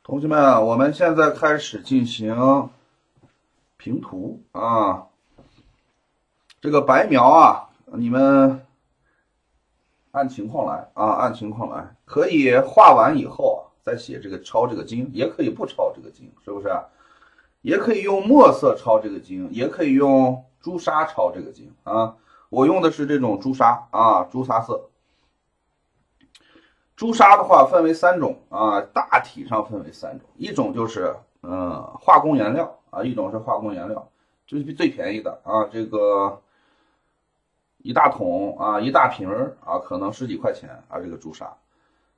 同学们，我们现在开始进行评图啊。这个白描啊，你们按情况来啊，按情况来。可以画完以后再写这个抄这个经，也可以不抄这个经，是不是？也可以用墨色抄这个经，也可以用朱砂抄这个经啊。我用的是这种朱砂啊，朱砂色。朱砂的话分为三种啊，大体上分为三种，一种就是化工颜料啊，一种是化工颜料，这是最便宜的啊，这个一大桶啊，一大瓶啊，可能十几块钱啊，这个朱砂。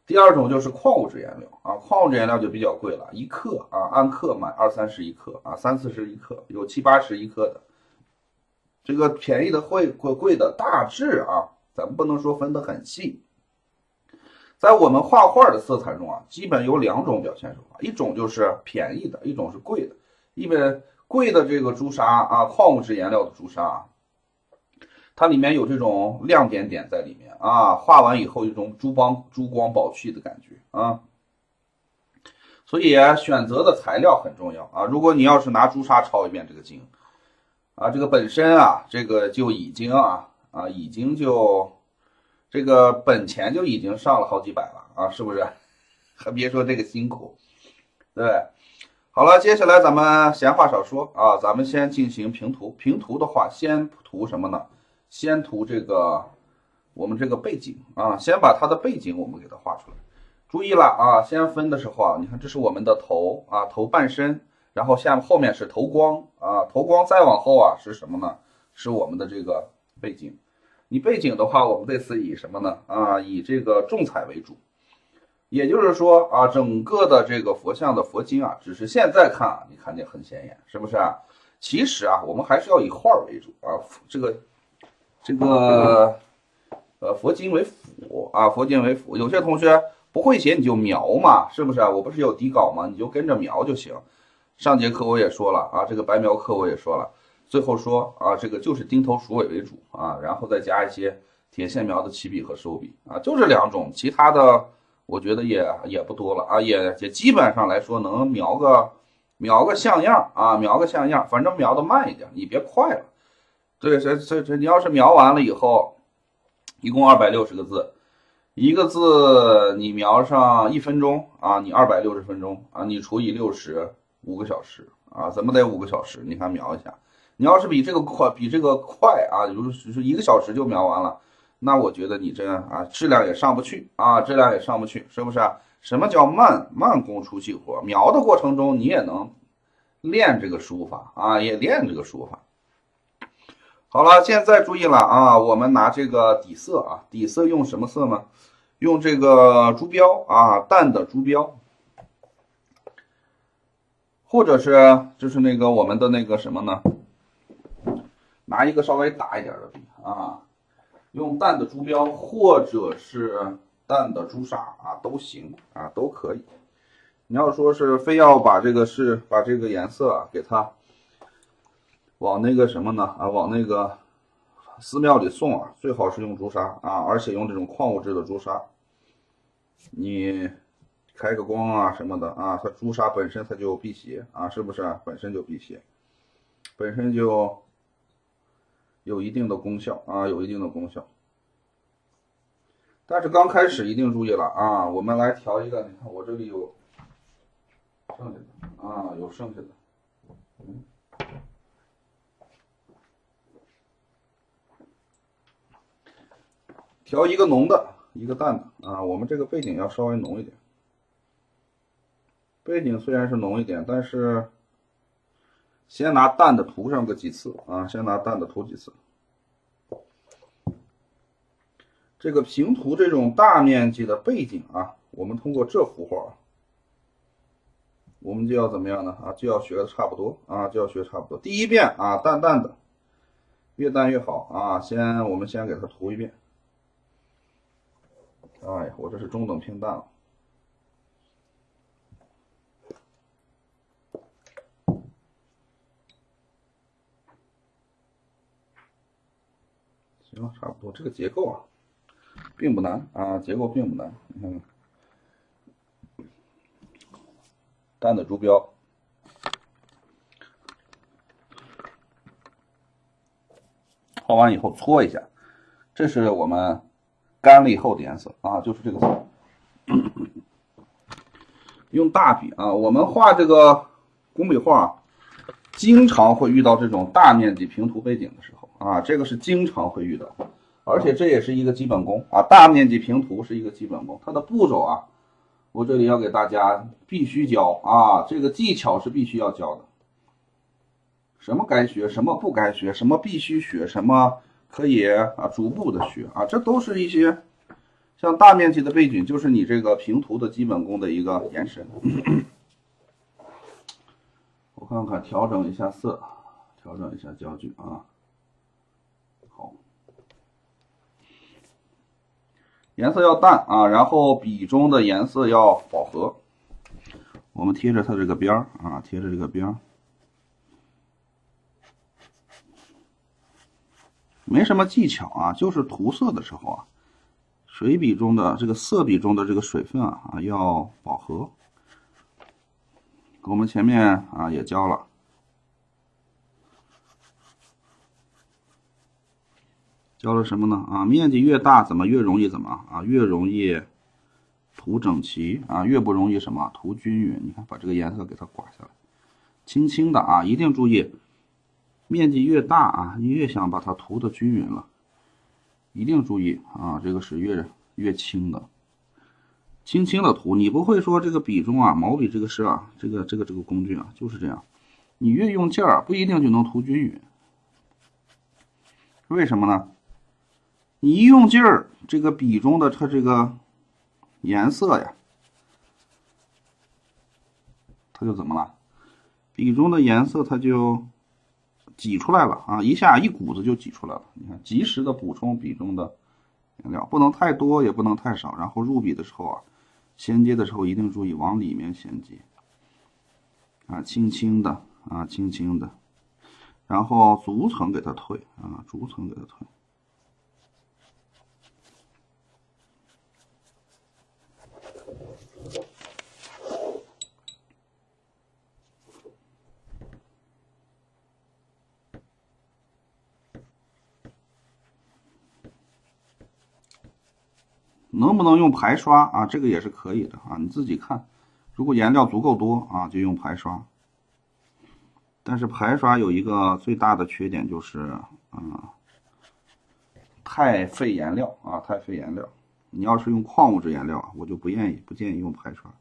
第二种就是矿物质颜料啊，矿物质颜料就比较贵了，一克啊，按克买20-30一克啊，30-40一克，有70-80一克的。这个便宜的会贵的大致啊，咱们不能说分得很细。在我们画画的色彩中啊，基本有两种表现手法，一种就是便宜的，一种是贵的。因为贵的这个朱砂啊，矿物质颜料的朱砂啊，它里面有这种亮点点在里面啊，画完以后有一种珠光宝气的感觉啊。所以选择的材料很重要啊。如果你要是拿朱砂抄一遍这个经啊，这个本身啊，这个就已经已经就这个本钱就已经上了好几百了啊，是不是？还别说这个辛苦，对。好了，接下来咱们闲话少说啊，咱们先进行评图。评图的话，先图什么呢？先图这个我们这个背景啊，先把它的背景我们给它画出来。注意了啊，先分的时候啊，你看这是我们的头啊，头半身，然后后面是头光啊，头光再往后啊是什么呢？是我们的这个背景。你背景的话，我们这次以什么呢？啊，以这个重彩为主。也就是说啊，整个的这个佛像的佛经啊，只是现在看啊，你看见很显眼，是不是啊？其实啊，我们还是要以画为主啊，这个佛经为辅啊，佛经为辅。有些同学不会写，你就描嘛，是不是啊？我不是有底稿吗？你就跟着描就行。上节课我也说了啊，这个白描课我也说了，最后说啊，这个就是钉头鼠尾为主啊，然后再加一些铁线描的起笔和收笔啊，就这两种，其他的我觉得也不多了啊，也基本上来说能描个像样啊，描个像样，反正描的慢一点，你别快了。对，这你要是描完了以后，一共260个字，一个字你描上1分钟啊，你260分钟啊，你除以60，5个小时啊，怎么得5个小时？你看描一下，你要是比这个快啊，就是1个小时就描完了，那我觉得你这啊质量也上不去啊，质量也上不去，是不是啊？什么叫慢工出细活？描的过程中你也能练这个书法啊，也练这个书法。好了，现在注意了啊，我们拿这个底色啊，底色用什么色呢？用这个朱标啊，淡的朱标，或者是就是那个我们的那个什么呢？拿一个稍微大一点的笔啊，用淡的朱标或者是淡的朱砂啊，都行啊，都可以。你要说是非要把这个颜色啊给它往那个什么呢啊，往那个寺庙里送啊，最好是用朱砂啊，而且用这种矿物质的朱砂。你开个光啊什么的啊，它朱砂本身它就辟邪啊，是不是啊？本身就辟邪，本身就有一定的功效啊，有一定的功效。但是刚开始一定注意了啊，我们来调一个，你看我这里有剩下的啊，有剩下的。调一个浓的，一个淡的啊。我们这个背景要稍微浓一点，背景虽然是浓一点，但是先拿淡的涂上个几次啊，先拿淡的涂几次。这个平涂这种大面积的背景啊，我们通过这幅画，我们就要怎么样呢？啊，就要学的差不多啊，就要学差不多。第一遍啊，淡淡的，越淡越好啊。我们先给它涂一遍。哎呀，我这是中等偏淡了。行了，差不多。这个结构啊，并不难啊，结构并不难。你看看，淡的猪标。画完以后搓一下，这是我们干了以后的颜色啊，就是这个色。用大笔啊，我们画这个工笔画，经常会遇到这种大面积平涂背景的时候啊，这个是经常会遇到，而且这也是一个基本功啊，大面积平涂是一个基本功，它的步骤啊，我这里要给大家必须教啊，这个技巧是必须要教的。什么该学，什么不该学，什么必须学，什么可以啊逐步的学啊，这都是一些像大面积的背景，就是你这个平涂的基本功的一个延伸。我看看，调整一下色，调整一下焦距啊。好，颜色要淡啊，然后笔中的颜色要饱和。我们贴着它这个边儿啊，贴着这个边儿。没什么技巧啊，就是涂色的时候啊，水笔中的这个色笔中的这个水分啊要饱和。我们前面啊也教了，教了什么呢？啊，面积越大，怎么越容易怎么啊？越容易涂整齐啊，越不容易什么涂均匀。你看，把这个颜色给它刮下来，轻轻的啊，一定注意。面积越大啊，你越想把它涂的均匀了，一定注意啊，这个是越轻的，轻轻的涂。你不会说这个笔中啊，毛笔这个是啊，这个工具啊就是这样，你越用劲儿不一定就能涂均匀。为什么呢？你一用劲儿，这个笔中的它这个颜色呀，它就怎么了？笔中的颜色它就挤出来了啊，一下一股子就挤出来了。你看，及时的补充笔中的颜料，不能太多，也不能太少。然后入笔的时候啊，衔接的时候一定注意往里面衔接啊，轻轻的啊，轻轻的，然后逐层给它退啊，逐层给它退。能不能用排刷啊？这个也是可以的啊，你自己看。如果颜料足够多啊，就用排刷。但是排刷有一个最大的缺点就是，太费颜料啊，太费颜料。你要是用矿物质颜料啊，我就不建议用排刷，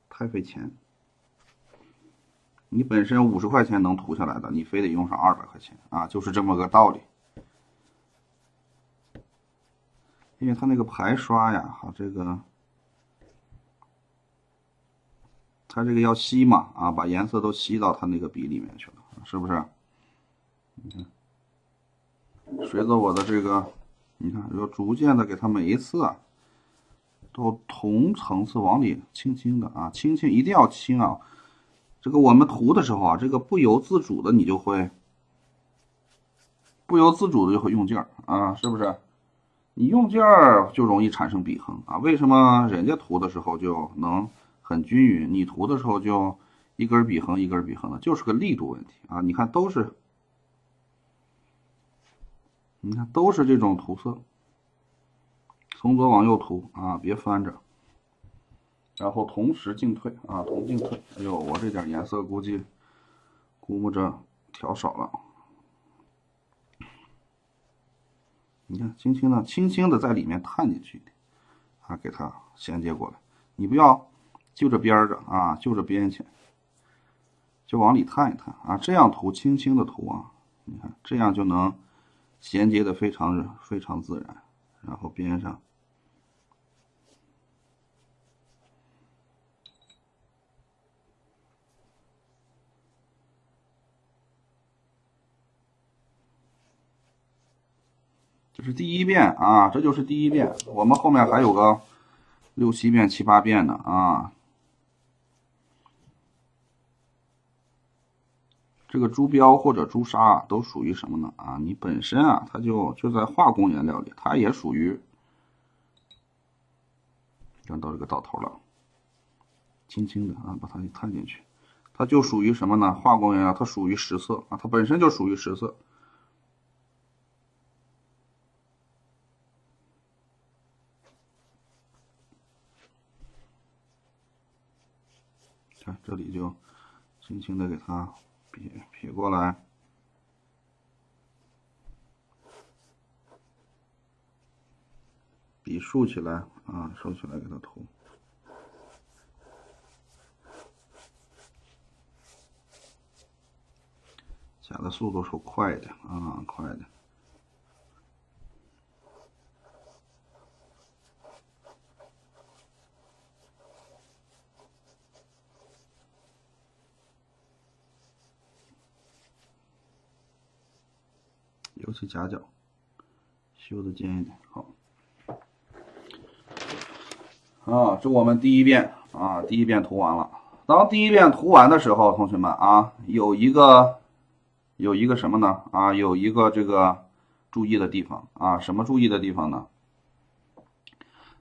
太费钱。你本身50块钱能涂下来的，你非得用上200块钱啊，就是这么个道理。因为它那个排刷呀，哈，它这个要吸嘛，啊，把颜色都吸到它那个笔里面去了，是不是？你看，随着我的这个，你看，要逐渐的给它每一次啊，都同层次往里轻轻的啊，轻轻一定要轻啊。这个我们涂的时候啊，这个不由自主的你就会用劲儿啊，是不是？你用劲儿就容易产生笔痕啊。为什么人家涂的时候就能很均匀，你涂的时候就一根笔痕一根笔痕的，就是个力度问题啊。你看都是这种涂色，从左往右涂啊，别翻着，然后同时进退啊，同进退。哎呦，我这点颜色估摸着调少了。你看，轻轻的在里面探进去一点啊，给它衔接过来。你不要就着边着啊，就着边前，就往里探一探啊，这样涂，轻轻的涂啊，你看这样就能衔接的非常自然。然后边上。这是第一遍啊，这就是第一遍，我们后面还有个6、7遍、7、8遍呢啊。这个朱标或者朱砂啊，都属于什么呢？啊，你本身啊，它就在化工颜料里，它也属于，看到这个到头了，轻轻的啊，把它给探进去。它就属于什么呢？化工原料，它属于实色啊，它本身就属于实色。看这里就轻轻的给它撇过来，笔竖起来啊，竖起来给它涂。加的速度是快的啊，快的。尤其夹角修的尖一点，好。啊，这我们第一遍啊，第一遍涂完了。当第一遍涂完的时候，同学们啊，有一个什么呢？啊，有一个这个注意的地方啊，什么注意的地方呢？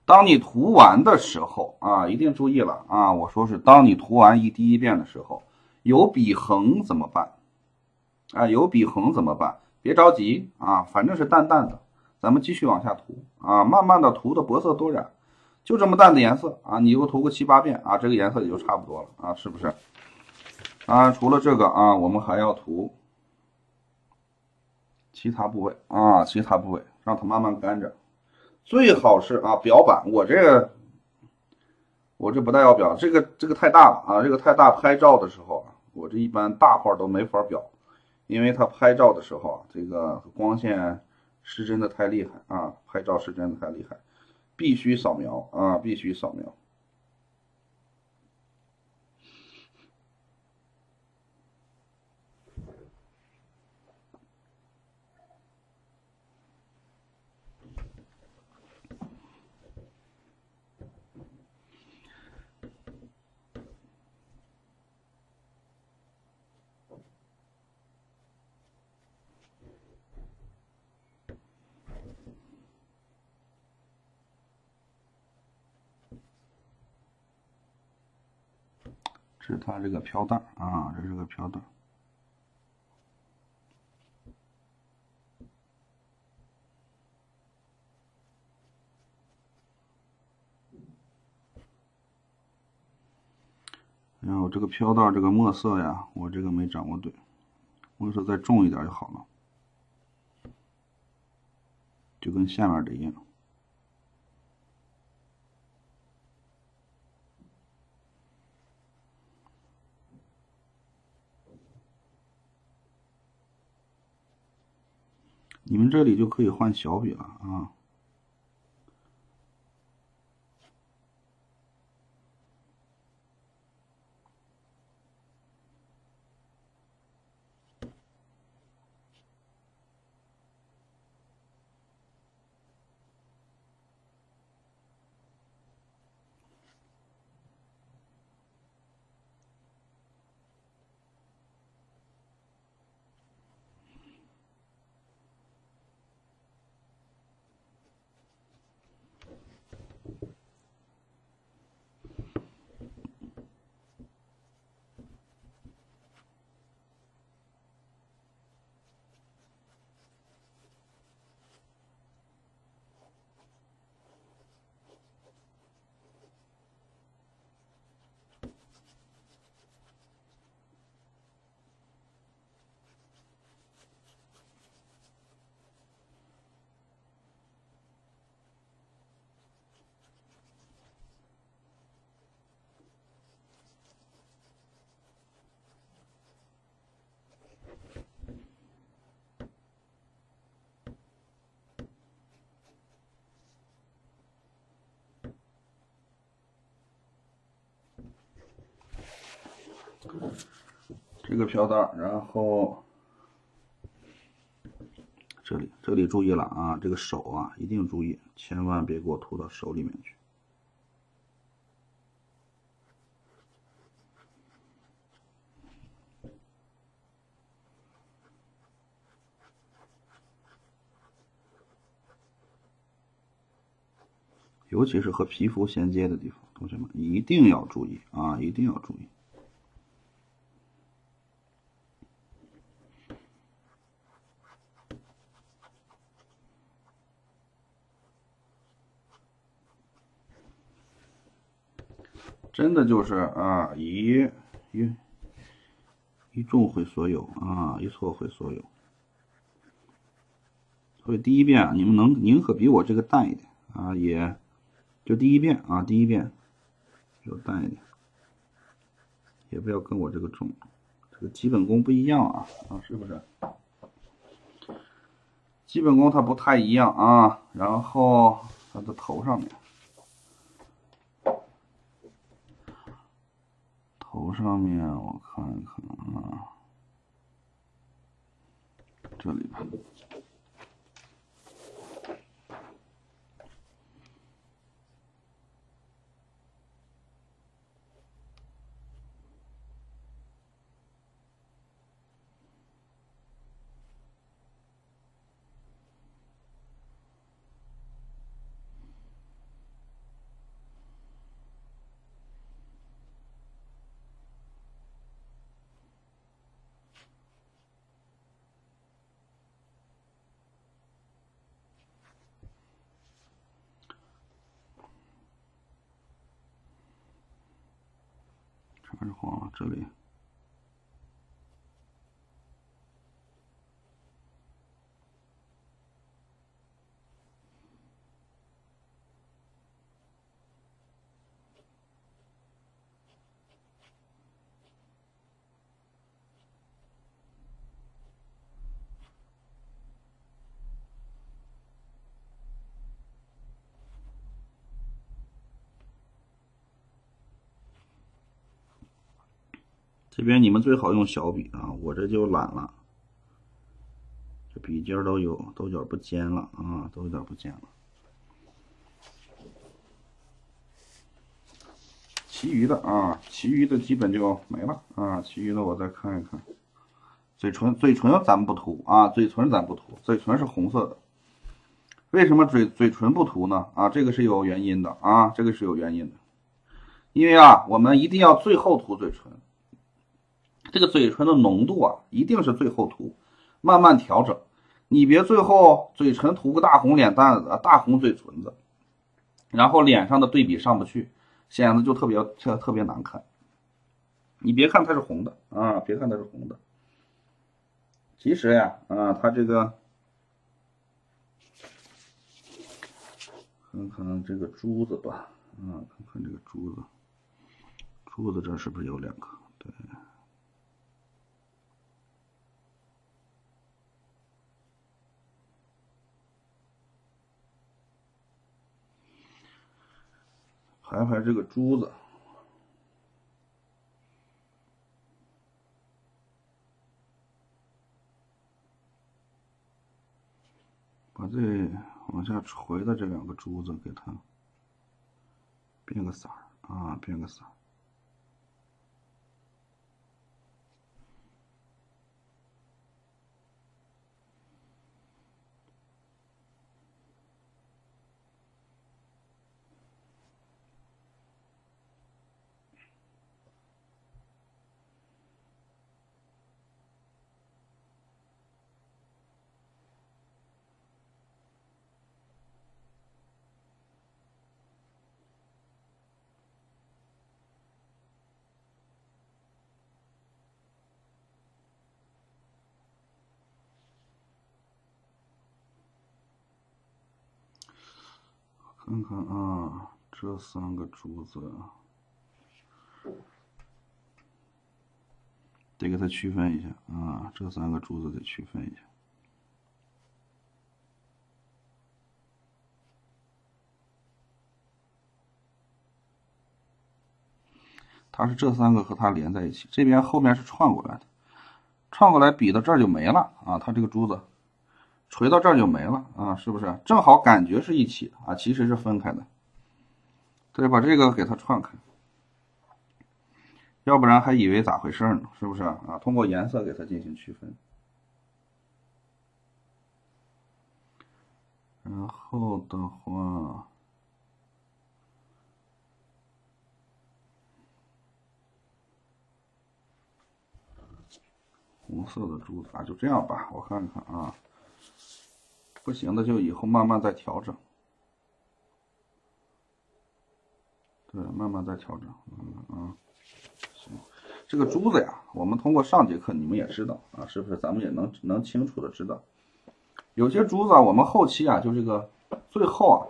当你涂完的时候啊，一定注意了啊！我说是当你涂完第一遍的时候，有笔痕怎么办？啊，有笔痕怎么办？别着急啊，反正是淡淡的，咱们继续往下涂啊，慢慢的涂的薄色多染，就这么淡的颜色啊，你又涂个7、8遍啊，这个颜色也就差不多了啊，是不是？啊，除了这个啊，我们还要涂其他部位啊，其他部位让它慢慢干着，最好是啊表板，我这不带要表，这个太大了啊，这个太大，拍照的时候啊，我这一般大块都没法表。因为它拍照的时候啊，这个光线失真的太厉害啊，拍照失真的太厉害，必须扫描啊，必须扫描。这是它这个飘带啊，这是个飘带。然后这个飘带这个墨色呀，我这个没掌握对，墨色再重一点就好了，就跟下面的一样。你们这里就可以换小笔了啊。这个飘带，然后这里注意了啊，这个手啊一定注意，千万别给我涂到手里面去。尤其是和皮肤衔接的地方，同学们一定要注意啊，一定要注意。真的就是啊，一中会所有啊，一错会所有。所以第一遍你们能宁可比我这个淡一点啊，也就第一遍啊，第一遍就淡一点，也不要跟我这个重，这个基本功不一样啊，是不是？基本功它不太一样啊，然后它的头上面。头上面我看一看啊，这里吧。全是黄了，这里。这边你们最好用小笔啊，我这就懒了，这笔尖都有点不尖了啊，都有点不尖了。其余的基本就没了啊，其余的我再看一看。嘴唇咱们不涂啊，嘴唇咱不涂，嘴唇是红色的。为什么嘴唇不涂呢？啊，这个是有原因的啊，这个是有原因的。因为啊，我们一定要最后涂嘴唇。这个嘴唇的浓度啊，一定是最后涂，慢慢调整。你别最后嘴唇涂个大红脸蛋子、大红嘴唇子，然后脸上的对比上不去，显得就特别难看。你别看它是红的啊，别看它是红的，其实呀，它这个看看这个珠子吧，看看这个珠子，珠子这是不是有2个？对。排这个珠子，把这往下垂的这2个珠子给它变个色儿啊，变个色儿。看看啊，这3个珠子得给它区分一下啊，这3个珠子得区分一下。它是这3个和它连在一起，这边后面是串过来的，串过来比到这儿就没了啊，它这个珠子垂到这儿就没了啊，是不是？正好感觉是一起的啊，其实是分开的。对，把这个给它串开，要不然还以为咋回事呢？是不是啊？通过颜色给它进行区分。然后的话，红色的珠子啊，就这样吧，我看看啊，不行的就以后慢慢再调整。对，慢慢再调整。行。这个珠子呀，我们通过上节课你们也知道啊，是不是？咱们也能清楚的知道，有些珠子啊，我们后期啊，就这个最后啊，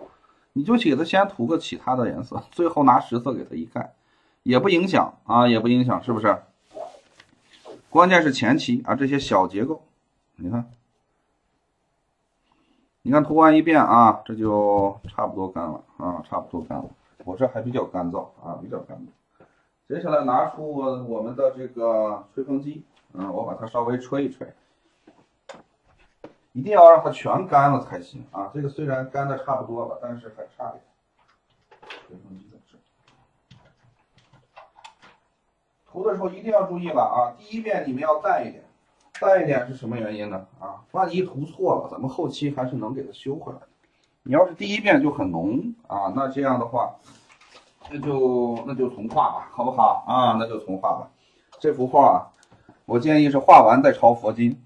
你就给它先涂个其他的颜色，最后拿实色给它一盖，也不影响啊，也不影响，是不是？关键是前期啊，这些小结构，你看，涂完一遍啊，这就差不多干了啊，差不多干了。我这还比较干燥啊，比较干燥。接下来拿出我们的这个吹风机，我把它稍微吹一吹，一定要让它全干了才行啊。这个虽然干的差不多了，但是还差一点。吹风机在这。涂的时候一定要注意了啊！第一遍你们要淡一点，淡一点是什么原因呢？啊，万一涂错了，咱们后期还是能给它修回来的。你要是第一遍就很浓啊，那这样的话。那就重画吧，好不好啊？那就重画吧。这幅画啊，我建议是画完再抄佛经。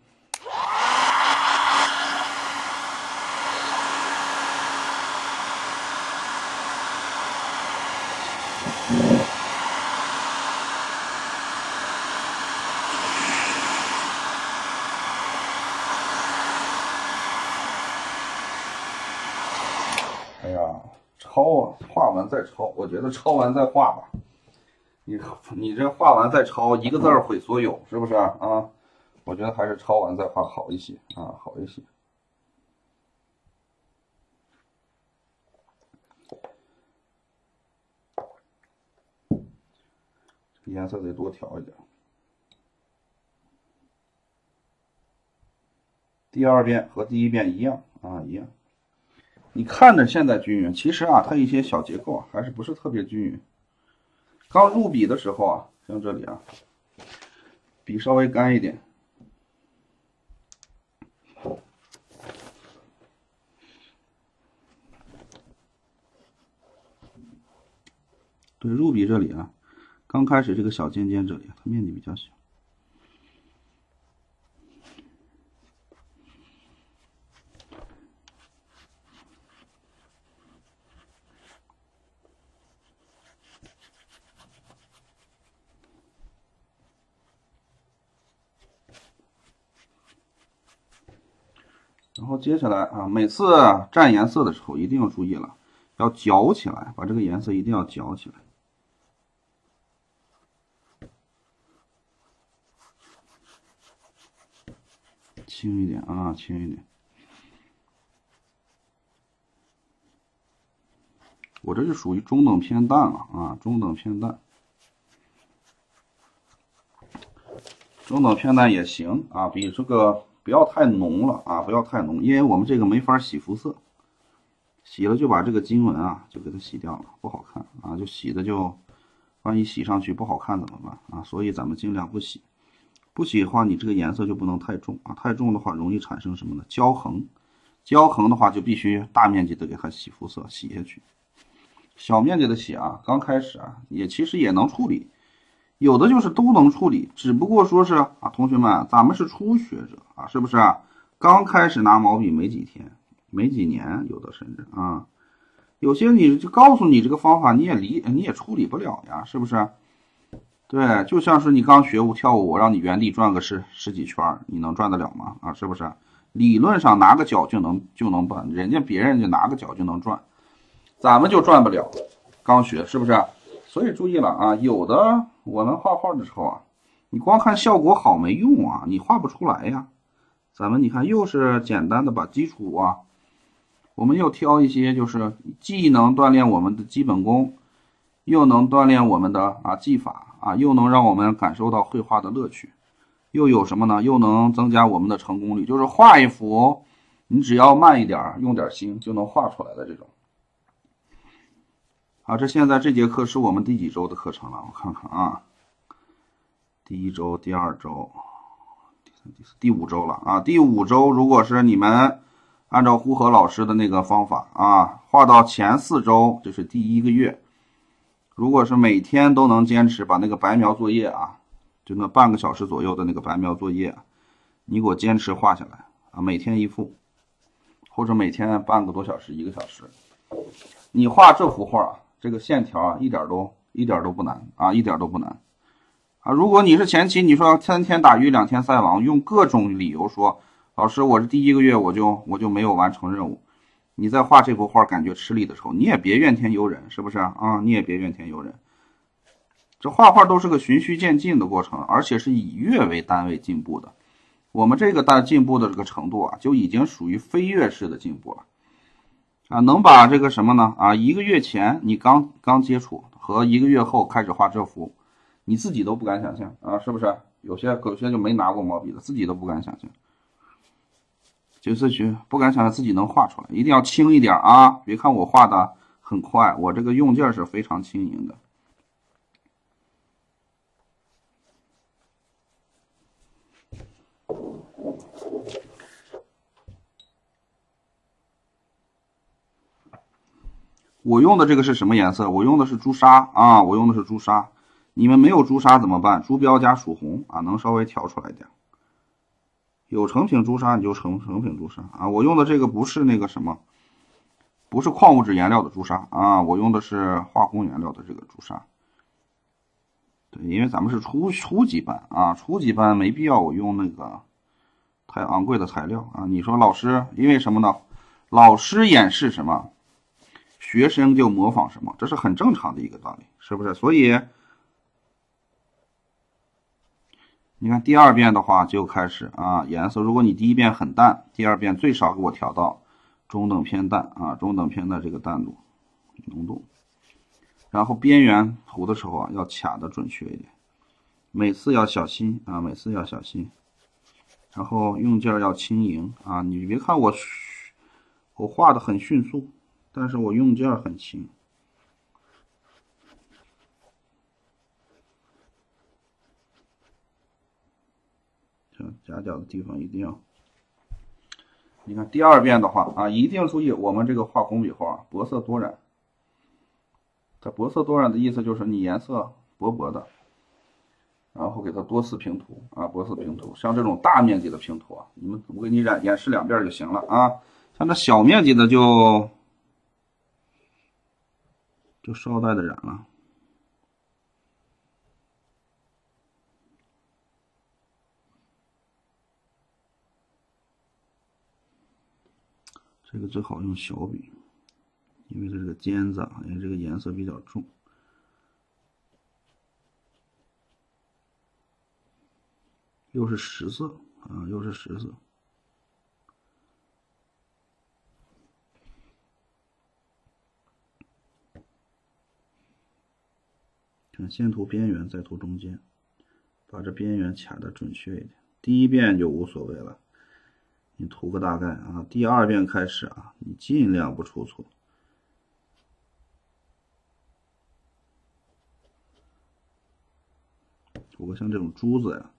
哎呀，抄啊，画完再抄，我觉得抄完再画吧。你这画完再抄，一个字儿毁所有，是不是啊？我觉得还是抄完再画好一些啊，好一些。颜色得多调一点。第二遍和第一遍一样啊，一样。你看着现在均匀，其实啊，它一些小结构啊还是不是特别均匀。刚入笔的时候啊，像这里啊，笔稍微干一点。对，入笔这里啊，刚开始这个小尖尖这里，它面积比较小。然后接下来啊，每次蘸颜色的时候一定要注意了，要搅起来，把这个颜色一定要搅起来。轻一点啊，轻一点。我这是属于中等偏淡了啊，中等偏淡。中等偏淡也行啊，比这个不要太浓了啊，不要太浓，因为我们这个没法洗肤色，洗了就把这个经纹啊就给它洗掉了，不好看啊，就洗的就万一洗上去不好看怎么办啊？所以咱们尽量不洗，不洗的话你这个颜色就不能太重啊，太重的话容易产生什么呢？焦痕，焦痕的话就必须大面积的给它洗肤色，洗下去。小面积的洗啊，刚开始啊其实也能处理。有的就是都能处理，只不过说是啊，同学们，咱们是初学者啊，是不是啊？刚开始拿毛笔没几天，没几年，有的甚至啊，有些你就告诉你这个方法，你也处理不了呀，是不是？对，就像是你刚学跳舞，我让你原地转个十几圈，你能转得了吗？啊，是不是？理论上拿个脚就能转，别人就拿个脚就能转，咱们就转不了，刚学是不是？所以注意了啊，有的我们画画的时候啊，你光看效果好没用啊，你画不出来呀。咱们你看又是简单的把基础啊，我们又挑一些就是既能锻炼我们的基本功，又能锻炼我们的技法啊，又能让我们感受到绘画的乐趣，又有什么呢？又能增加我们的成功率，就是画一幅，你只要慢一点，用点心就能画出来的这种。啊，现在这节课是我们第几周的课程了？我看看啊，第1周、第2周、第3、第4、第5周了啊。第5周，如果是你们按照呼和老师的那个方法啊，画到前4周，就是第1个月，如果是每天都能坚持把那个白描作业啊，就那半个小时左右的那个白描作业，你给我坚持画下来啊，每天一幅，或者每天半个多小时、1个小时。你画这幅画，这个线条啊，一点都不难啊，一点都不难啊。如果你是前期，你说3天打鱼2天晒网，用各种理由说，老师，我是第1个月我就没有完成任务，你在画这幅画感觉吃力的时候，你也别怨天尤人，是不是啊？你也别怨天尤人。这画画都是个循序渐进的过程，而且是以月为单位进步的。我们这个进步的这个程度啊，就已经属于飞跃式的进步了啊！能把这个什么呢？啊，1个月前你刚接触和1个月后开始画这幅，你自己都不敢想象啊，是不是？有些就没拿过毛笔的，自己都不敢想象，就是不敢想象自己能画出来，一定要轻一点啊！别看我画的很快，我这个用劲是非常轻盈的。我用的这个是什么颜色？我用的是朱砂啊，我用的是朱砂。你们没有朱砂怎么办？朱标加曙红啊，能稍微调出来一点。有成品朱砂你就成品朱砂啊。我用的这个不是那个什么，不是矿物质颜料的朱砂啊，我用的是化工颜料的这个朱砂。对，因为咱们是初级班啊，初级班没必要我用那个太昂贵的材料啊。你说老师，因为什么呢？老师演示什么？学生就模仿什么，这是很正常的一个道理，是不是？所以你看第2遍的话就开始啊，颜色，如果你第1遍很淡，第2遍最少给我调到中等偏淡啊，中等偏淡这个淡度浓度。然后边缘涂的时候啊，要卡的准确一点，每次要小心啊，每次要小心。然后用劲要轻盈啊，你别看我画的很迅速。但是我用劲很轻，夹角的地方一定要。你看第2遍的话啊，一定注意我们这个画红笔画薄色多染。它薄色多染的意思就是你颜色薄薄的，然后给它多次平涂啊，多次平涂。像这种大面积的平涂啊，我给你演示2遍就行了啊。像这小面积的就捎带的染了。这个最好用小笔，因为这个尖子啊，因为这个颜色比较重。又是10色啊，又是10色。先涂边缘，再涂中间，把这边缘卡的准确一点。第1遍就无所谓了，你涂个大概啊。第2遍开始啊，你尽量不出错。涂个像这种珠子呀，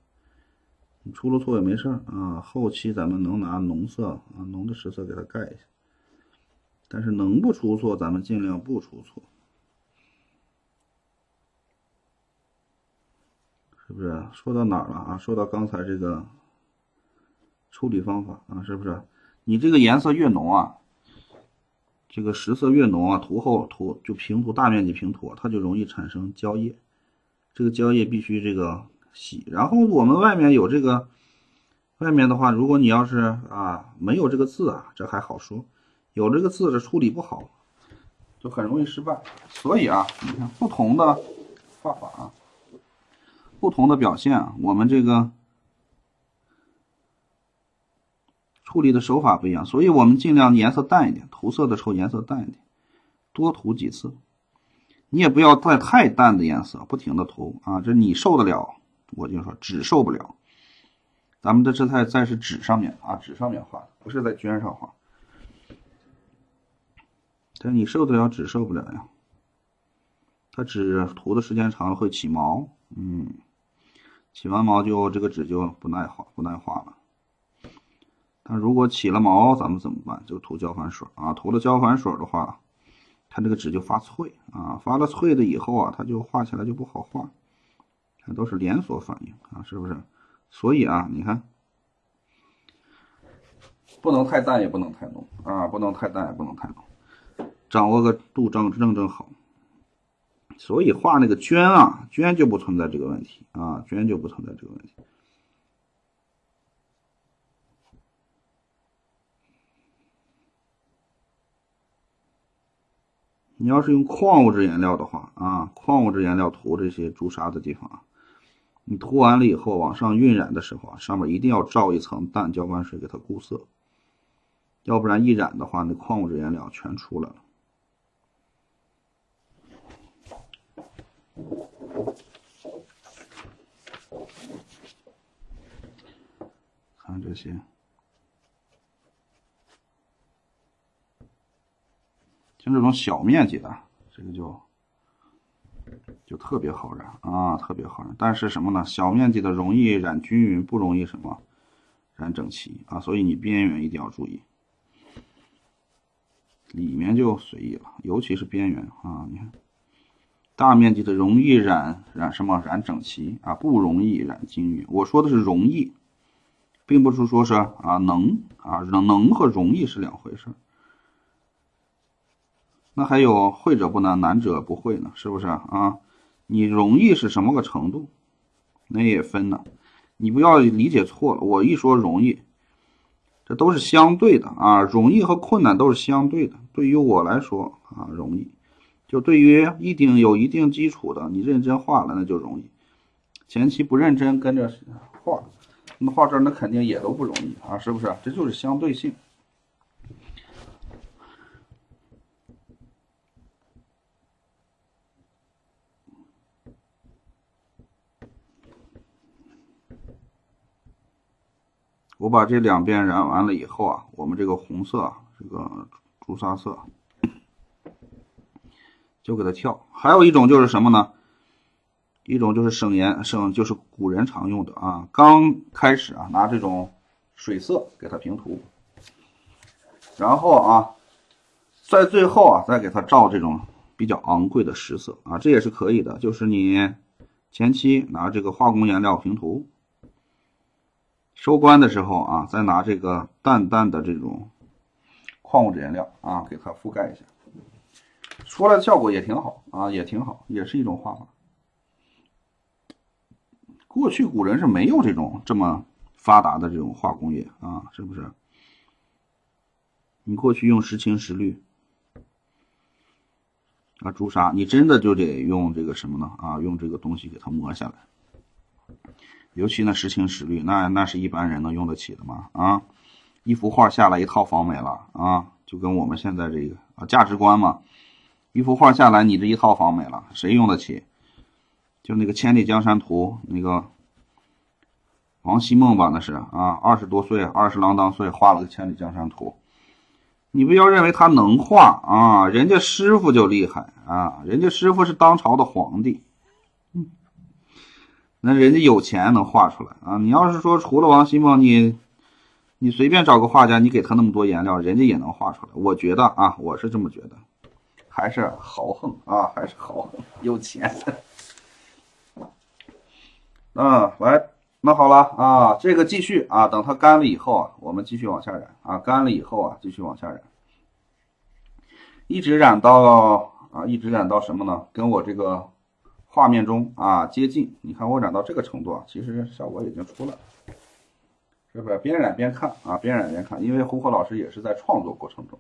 你出了错也没事啊。后期咱们能拿浓色啊，浓的10色给它盖一下。但是能不出错，咱们尽量不出错。是不是说到哪儿了啊？说到刚才这个处理方法啊，是不是？你这个颜色越浓啊，这个10色越浓啊，涂后就平涂大面积平涂，它就容易产生胶液。这个胶液必须这个洗。然后我们外面有这个，外面的话，如果你要是啊没有这个字啊，这还好说；有这个字，这处理不好，就很容易失败。所以啊，你看不同的画法啊。不同的表现啊，我们这个处理的手法不一样，所以我们尽量颜色淡一点，涂色的时候颜色淡一点，多涂几次。你也不要带太淡的颜色，不停的涂啊，这你受得了，我就说纸受不了。咱们的这在是纸上面啊，纸上面画的，不是在绢上画。但你受得了纸受不了呀，它纸涂的时间长了会起毛，起完毛就这个纸就不耐画了。但如果起了毛，咱们怎么办？就涂胶反水啊。涂了胶反水的话，它这个纸就发脆啊，发了脆的以后啊，它就画起来就不好画。它都是连锁反应啊，是不是？所以啊，你看，不能太淡，也不能太浓啊，不能太淡，也不能太浓，掌握个度正好。所以画那个绢啊，绢就不存在这个问题啊，绢就不存在这个问题。你要是用矿物质颜料的话啊，矿物质颜料涂这些朱砂的地方啊，你涂完了以后往上晕染的时候啊，上面一定要罩一层淡浇灌水给它固色，要不然一染的话，那矿物质颜料全出来了。看这些，像这种小面积的，这个就特别好染啊，特别好染。但是什么呢？小面积的容易染均匀，不容易什么染整齐啊，所以你边缘一定要注意。里面就随意了，尤其是边缘啊，你看，大面积的容易染什么染整齐啊，不容易染均匀。我说的是容易，并不是说是啊能和容易是两回事。那还有会者不难，难者不会呢，是不是啊？你容易是什么个程度？那也分呢，你不要理解错了。我一说容易，这都是相对的啊，容易和困难都是相对的。对于我来说啊，容易，就对于有一定基础的，你认真画了那就容易。前期不认真跟着画，那画这儿那肯定也都不容易啊，是不是？这就是相对性。我把这两边染完了以后啊，我们这个红色啊，这个朱砂色就给它跳。还有一种就是什么呢？一种就是就是古人常用的啊，刚开始啊拿这种水色给它平涂，然后啊在最后啊再给它照这种比较昂贵的实色啊，这也是可以的。就是你前期拿这个化工颜料平涂，收官的时候啊，再拿这个淡淡的这种矿物质颜料啊，给它覆盖一下，出来的效果也挺好啊，也挺好，也是一种画法。过去古人是没有这么发达的这种画工业啊，是不是？你过去用石青、石绿啊、朱砂，你真的就得用这个什么呢？啊，用这个东西给它磨下来。尤其那石青、石绿，那是一般人能用得起的吗？啊，一幅画下来，一套房没了啊，就跟我们现在这个啊价值观嘛，一幅画下来，你这一套房没了，谁用得起？就那个《千里江山图》，那个王希孟吧，那是啊，20多岁，20郎当岁，画了个《千里江山图》。你不要认为他能画啊，人家师傅就厉害啊，人家师傅是当朝的皇帝，那人家有钱能画出来啊。你要是说除了王希孟，你随便找个画家，你给他那么多颜料，人家也能画出来。我觉得啊，我是这么觉得，还是豪横啊，还是豪横，有钱。来，那好了啊，这个继续啊，等它干了以后啊，我们继续往下染啊，干了以后啊，继续往下染，一直染到什么呢？跟我这个画面中啊接近。你看我染到这个程度啊，其实效果已经出来了，是不是？边染边看啊，边染边看，因为胡火老师也是在创作过程中，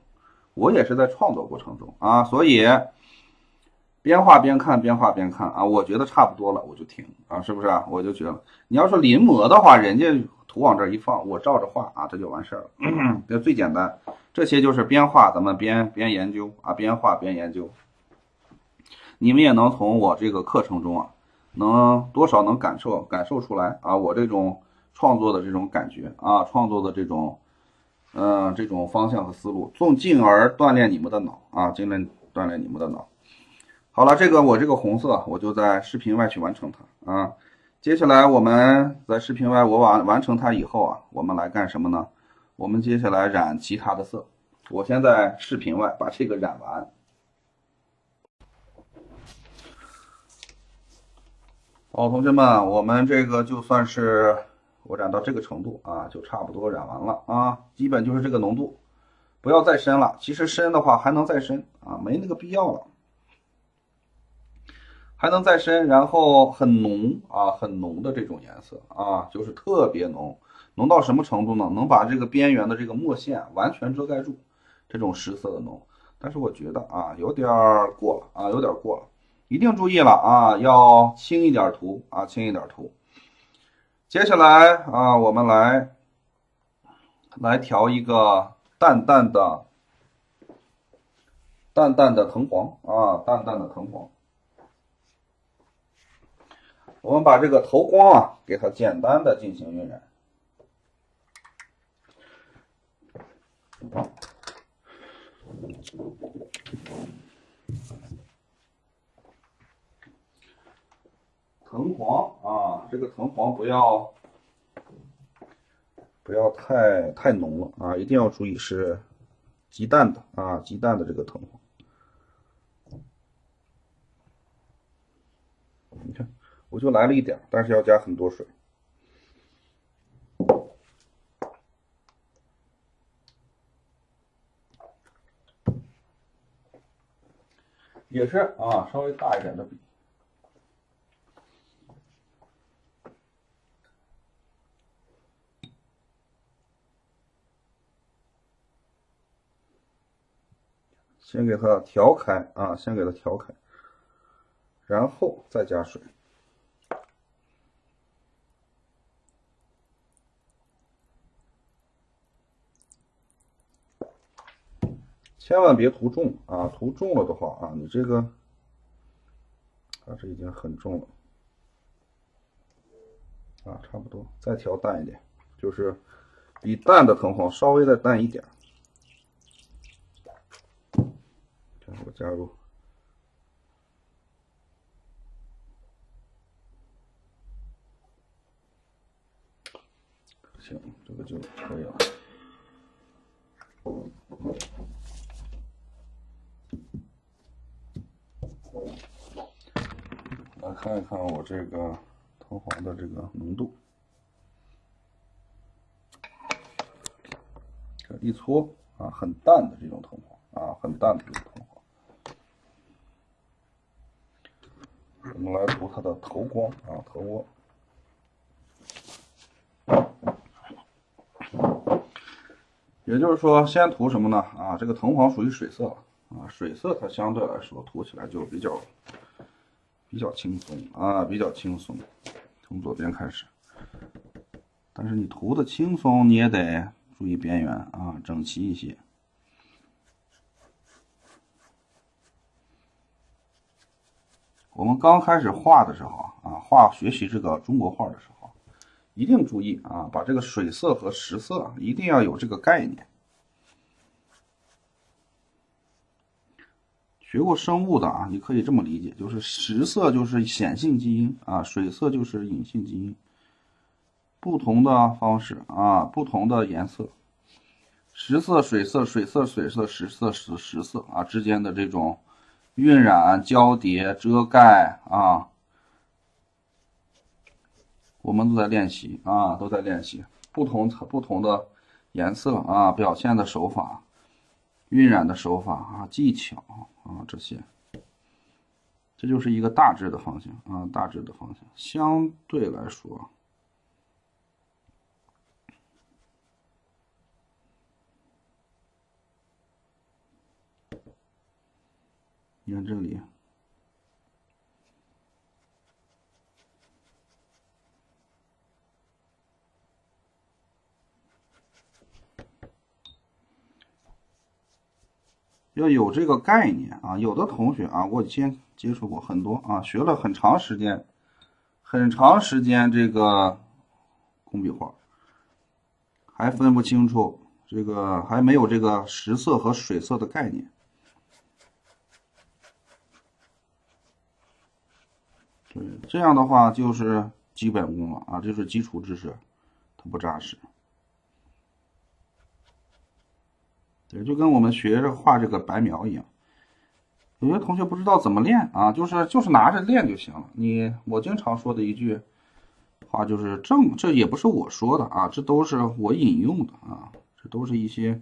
我也是在创作过程中啊，所以边画边看，边画边看啊，我觉得差不多了，我就停啊，是不是啊？我就觉得，你要说临摹的话，人家图往这一放，我照着画啊，这就完事儿了，这最简单。这些就是边画咱们边研究啊，边画边研究。你们也能从我这个课程中啊，多少能感受出来啊，我这种创作的这种感觉啊，创作的这种方向和思路，进而锻炼你们的脑啊，尽量锻炼你们的脑。好了，我这个红色我就在视频外去完成它啊。接下来我们在视频外我完成它以后啊，我们来干什么呢？我们接下来染其他的色。我先在视频外把这个染完。好，同学们，我们这个就算是我染到这个程度啊，就差不多染完了啊，基本就是这个浓度，不要再深了。其实深的话还能再深啊，没那个必要了，还能再深，然后很浓啊，很浓的这种颜色啊，就是特别浓，浓到什么程度呢？能把这个边缘的这个墨线完全遮盖住，这种实色的浓。但是我觉得啊，有点过了啊，有点过了。一定注意了啊，要轻一点涂啊，轻一点涂。接下来啊，我们来调一个淡淡的藤黄啊，淡淡的藤黄。我们把这个头光啊，给它简单的进行晕染。藤黄啊，这个藤黄不要太浓了啊，一定要注意是极淡的啊，极淡的这个藤黄。你看，我就来了一点，但是要加很多水。也是啊，稍微大一点的笔。先给它调开啊，先给它调开，然后再加水。千万别涂重啊，涂重了的话啊，你这个啊这已经很重了啊，差不多，再调淡一点，就是比淡的藤黄稍微再淡一点。我加入。行，这个就可以了。来看一看我这个藤黄的这个浓度，这一搓啊，很淡的这种藤黄啊，很淡的这种藤黄。我们来涂它的头光啊，头光。也就是说，先涂什么呢？啊，这个藤黄属于水色啊，水色它相对来说涂起来就比较轻松啊，比较轻松。从左边开始，但是你涂的轻松，你也得注意边缘啊，整齐一些。我们刚开始画的时候啊，学习这个中国画的时候，一定注意啊，把这个水色和实色一定要有这个概念。学过生物的啊，你可以这么理解，就是实色就是显性基因啊，水色就是隐性基因。不同的方式啊，不同的颜色，实色、水色、水色、水色、实色、实色啊之间的这种晕染、交叠、遮盖啊，我们都在练习啊，都在练习不同的颜色啊，表现的手法、晕染的手法啊、技巧啊这些，这就是一个大致的方向啊，大致的方向。相对来说，你看这里。要有这个概念啊，有的同学啊，我以前接触过很多啊，学了很长时间，这个工笔画，还分不清楚这个，还没有这个实色和水色的概念。对，这样的话就是基本功了啊，这是基础知识，它不扎实。对，就跟我们学着画这个白描一样，有些同学不知道怎么练啊，就是拿着练就行了。我经常说的一句话就是这也不是我说的啊，这都是我引用的啊，这都是一些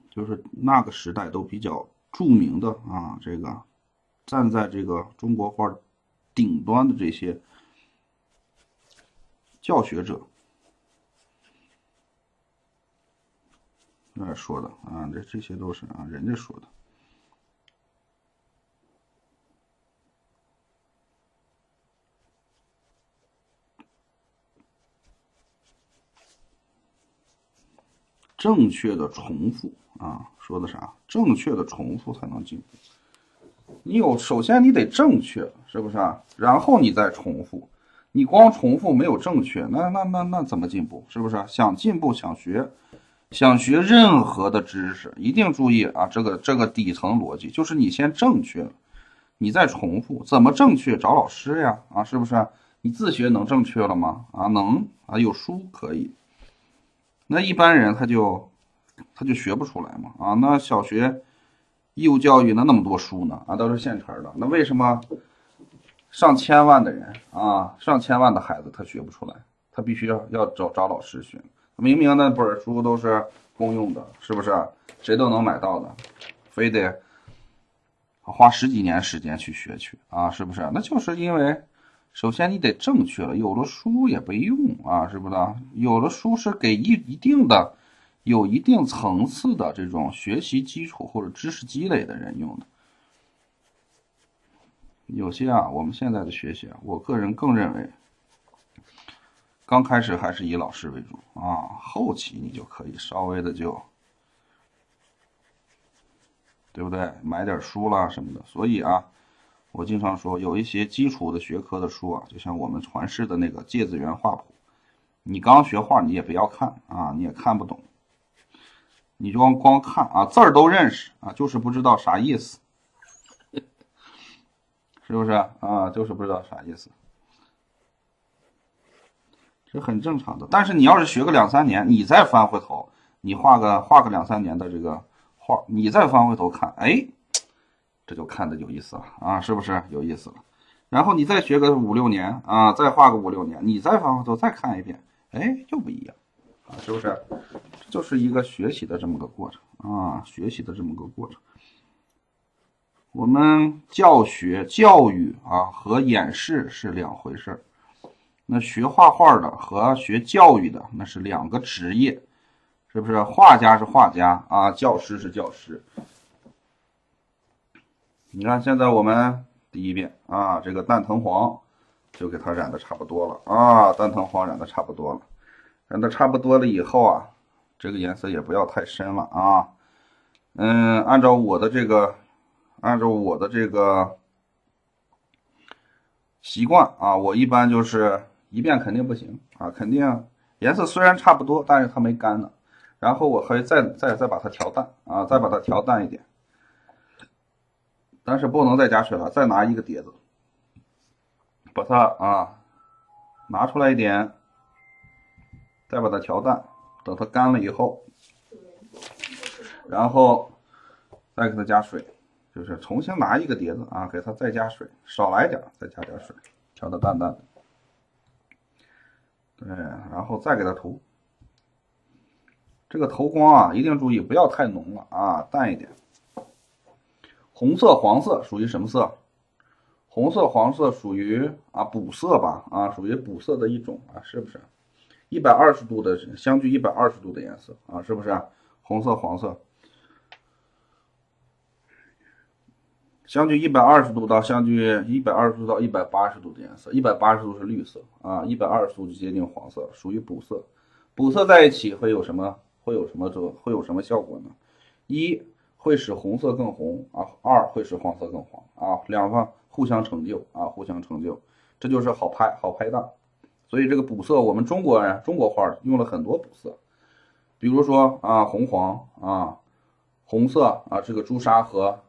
就是那个时代都比较著名的啊，这个站在这个中国画顶端的这些教学者说的啊，这些都是啊人家说的。正确的重复啊，说的啥？正确的重复才能进步。首先你得正确，是不是啊？然后你再重复。你光重复没有正确，那怎么进步？是不是？想进步，想学任何的知识，一定注意啊，这个底层逻辑就是你先正确了，你再重复。怎么正确？找老师呀，啊，是不是？你自学能正确了吗？啊，能啊，有书可以。那一般人他就学不出来嘛，啊，那小学义务教育那么多书呢，啊，都是现成的，那为什么上千万的人啊，上千万的孩子他学不出来？他必须要找老师学。明明那本书都是公用的，是不是？谁都能买到的，非得花十几年时间去学去啊，是不是？那就是因为首先你得正确了，有了书也没用啊，是不是？有了书是给有一定层次的这种学习基础或者知识积累的人用的。有些啊，我们现在的学习啊，我个人更认为，刚开始还是以老师为主啊，后期你就可以稍微的对不对？买点书啦什么的。所以啊，我经常说，有一些基础的学科的书啊，就像我们传世的那个芥子园画谱，你刚学画你也不要看啊，你也看不懂，你就光看啊，字儿都认识啊，就是不知道啥意思。是不是啊？就是不知道啥意思，这很正常的。但是你要是学个2、3年，你再翻回头，你画个2、3年的这个画，你再翻回头看，哎，这就看的有意思了啊，是不是有意思了？然后你再学个5、6年啊，再画个5、6年，你再翻回头再看一遍，哎，又不一样啊，是不是？这就是一个学习的这么个过程啊，学习的这么个过程。我们教育啊和演示是两回事，那学画画的和学教育的那是2个职业，是不是？画家是画家啊，教师是教师。你看现在我们第一遍啊，这个蛋藤黄就给它染的差不多了啊，蛋藤黄染的差不多了，染的差不多了以后啊，这个颜色也不要太深了啊。按照我的这个习惯啊，我一般就是一遍肯定不行啊，肯定颜色虽然差不多，但是它没干呢。然后我可以再把它调淡啊，再把它调淡一点，但是不能再加水了。再拿一个碟子，把它啊拿出来一点，再把它调淡，等它干了以后，然后再给它加水。就是重新拿一个碟子啊，给它再加水，少来点，再加点水，调的淡淡的。对，然后再给它涂。这个头光啊，一定注意不要太浓了啊，淡一点。红色、黄色属于什么色？红色、黄色属于啊补色吧，啊属于补色的一种啊，是不是？120度的相距120度的颜色啊，是不是？红色、黄色。相距120度到相距120度到180度的颜色，180度是绿色啊，120度就接近黄色，属于补色。补色在一起会有什么效果呢？一会使红色更红啊，2会使黄色更黄啊，两方互相成就啊，互相成就，这就是好拍档。所以这个补色，我们中国画用了很多补色，比如说啊红黄啊，红色啊这个朱砂和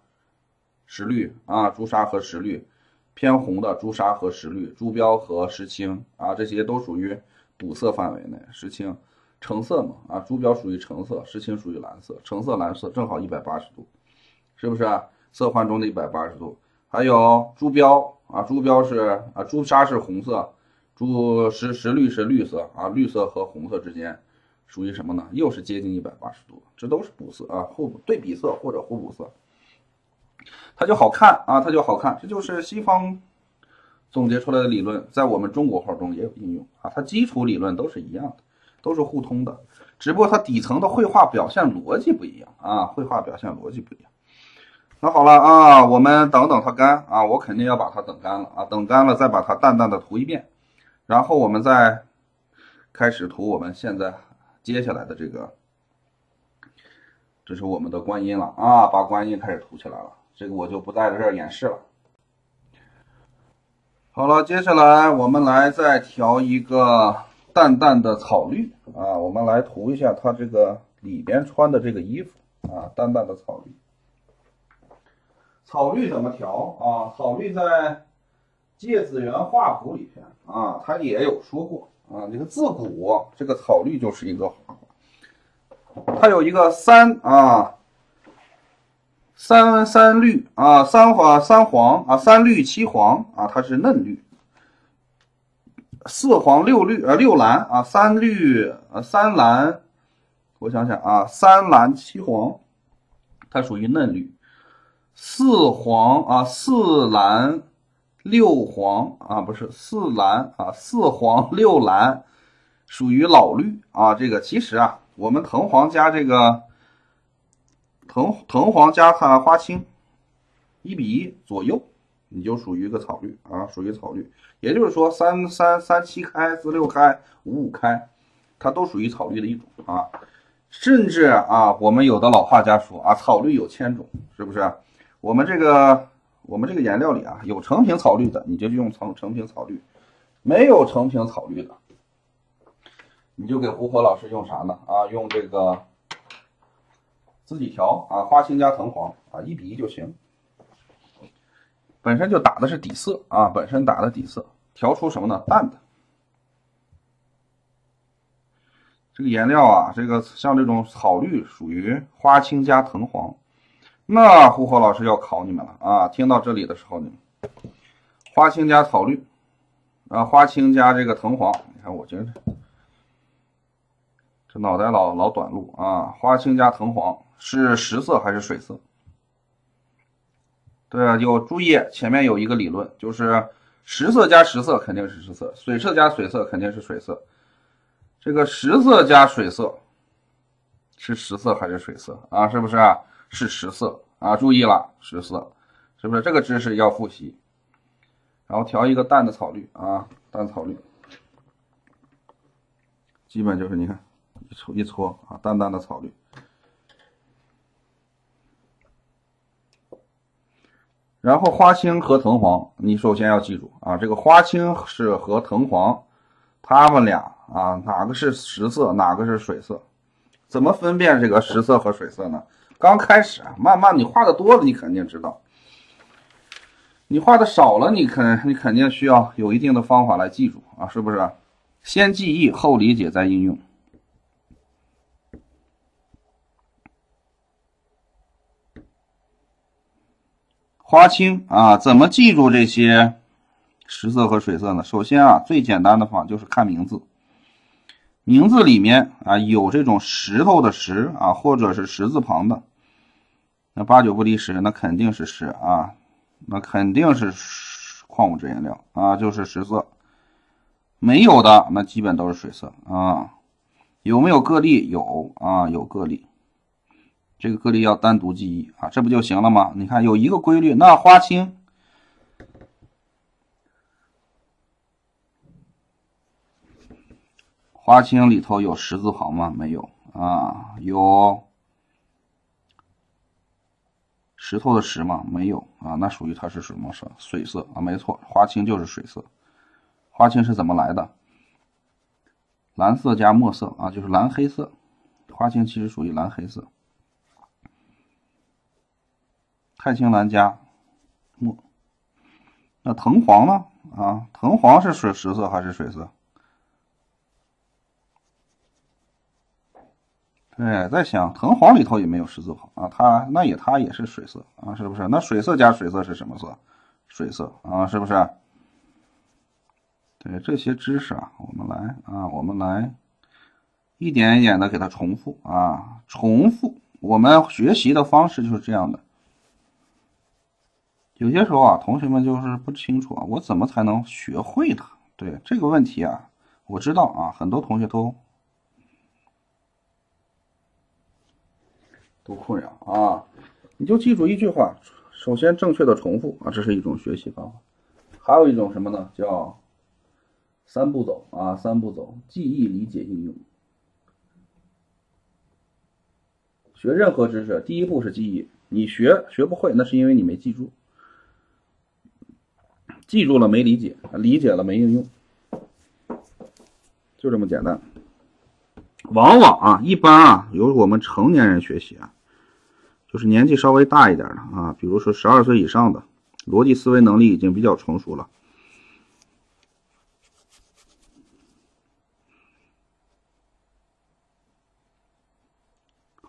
石绿啊，朱砂和石绿，偏红的朱砂和石绿，朱标和石青啊，这些都属于补色范围内。石青，橙色嘛啊，朱标属于橙色，石青属于蓝色，橙色蓝色正好180度，是不是啊？色环中的180度。还有朱标啊，朱标是啊，朱砂是红色，石绿是绿色啊，绿色和红色之间属于什么呢？又是接近180度，这都是补色啊，对比色或者互补色，它就好看啊，它就好看。这就是西方总结出来的理论，在我们中国画中也有应用啊，它基础理论都是一样的，都是互通的，只不过它底层的绘画表现逻辑不一样啊，绘画表现逻辑不一样。那好了啊，我们等等它干啊，我肯定要把它等干了啊，等干了再把它淡淡的涂一遍，然后我们再开始涂我们现在接下来的这个，这是我们的观音了啊，把观音开始涂起来了，这个我就不在这儿演示了。好了，接下来我们来再调一个淡淡的草绿啊，我们来涂一下它这个里边穿的这个衣服啊，淡淡的草绿。草绿怎么调啊？草绿在《芥子园画谱》里边啊，它也有说过啊。这个自古这个草绿就是一个画法，它有一个三绿啊，三黄啊，三绿七黄啊，它是嫩绿。四黄六绿六蓝啊，三绿三蓝，我想想啊，三蓝七黄，它属于嫩绿。四黄啊，四蓝六黄啊，不是四蓝啊，四黄六蓝属于老绿啊。这个其实啊，我们藤黄加这个藤黄加它花青1:1左右，你就属于一个草绿啊，属于草绿。也就是说3-3-3-7开4-6开5-5开，它都属于草绿的一种啊。甚至啊，我们有的老画家说啊，草绿有1000种，是不是？我们这个颜料里啊，有成品草绿的，你就用成品草绿；没有成品草绿的，你就给胡火老师用啥呢？啊，用这个自己调啊，花青加藤黄啊，1:1就行。本身就打的是底色啊，本身打的底色，调出什么呢？淡的。这个颜料啊，这个像这种草绿属于花青加藤黄。那胡火老师要考你们了啊！听到这里的时候呢，花青加草绿啊，花青加这个藤黄，你看我这脑袋老短路啊！花青加藤黄是实色还是水色？对啊，有注意前面有一个理论，就是实色加实色肯定是实色，水色加水色肯定是水色。这个实色加水色是实色还是水色啊？是不是啊？是实色啊，注意了，实色，是不是？这个知识要复习。然后调一个淡的草绿啊，淡草绿，基本就是你看一搓啊，淡淡的草绿。然后花青和藤黄，你首先要记住啊，这个花青是和藤黄，它们俩啊，哪个是实色，哪个是水色？怎么分辨这个实色和水色呢？刚开始啊，慢慢你画的多了，你肯定知道；你画的少了，你肯定需要有一定的方法来记住啊，是不是？先记忆，后理解，再应用。花青啊，怎么记住这些实色和水色呢？首先啊，最简单的方法就是看名字。名字里面啊有这种石头的石啊，或者是石字旁的，那8九不离十，那肯定是石啊，那肯定是矿物质颜料啊，就是石色。没有的那基本都是水色啊。有没有个例？有啊，有个例。这个个例要单独记忆啊，这不就行了吗？你看有一个规律，那花青。花青里头有石字旁吗？没有啊。有石头的石吗？没有啊。那属于它是什么色？水色啊，没错，花青就是水色。花青是怎么来的？蓝色加墨色啊，就是蓝黑色。花青其实属于蓝黑色。太青蓝加墨。那藤黄呢？啊，藤黄是实色还是水色？对，在想藤黄里头也没有十字旁啊，它也是水色啊，是不是？那水色加水色是什么色？水色啊，是不是？对，这些知识啊，我们来一点一点的给它重复啊，重复。我们学习的方式就是这样的。有些时候啊，同学们就是不清楚啊，我怎么才能学会它？对这个问题啊，我知道啊，很多同学都困扰啊。你就记住一句话，首先正确的重复啊，这是一种学习方法。还有一种什么呢？叫三步走啊，三步走：记忆、理解、应用。学任何知识，第一步是记忆。你学不会，那是因为你没记住。记住了没理解，理解了没应用，就这么简单。往往啊，一般啊，由我们成年人学习啊，就是年纪稍微大一点的啊，比如说12岁以上的，逻辑思维能力已经比较成熟了。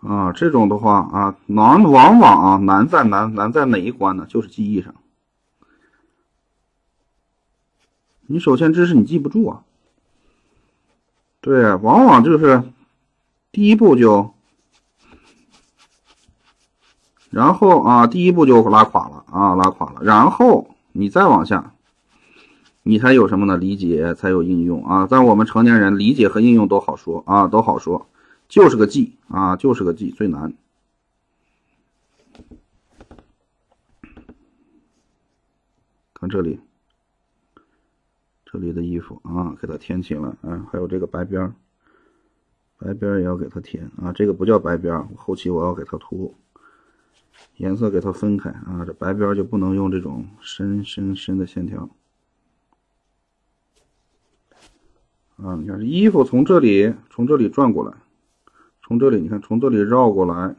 啊，这种的话啊，往往啊难在哪一关呢？就是记忆上。你首先知识你记不住啊，对，往往就是第一步就，然后啊，第一步就拉垮了啊，拉垮了，然后你再往下，你才有什么呢？理解，才有应用啊。在我们成年人，理解和应用都好说啊，都好说，就是个记啊，就是个记最难。看这里。这里的衣服啊，给它填起来啊，还有这个白边，白边也要给它填啊。这个不叫白边，后期我要给它涂颜色，给它分开啊。这白边就不能用这种深的线条啊。你看这衣服从这里转过来，从这里你看从这里绕过来，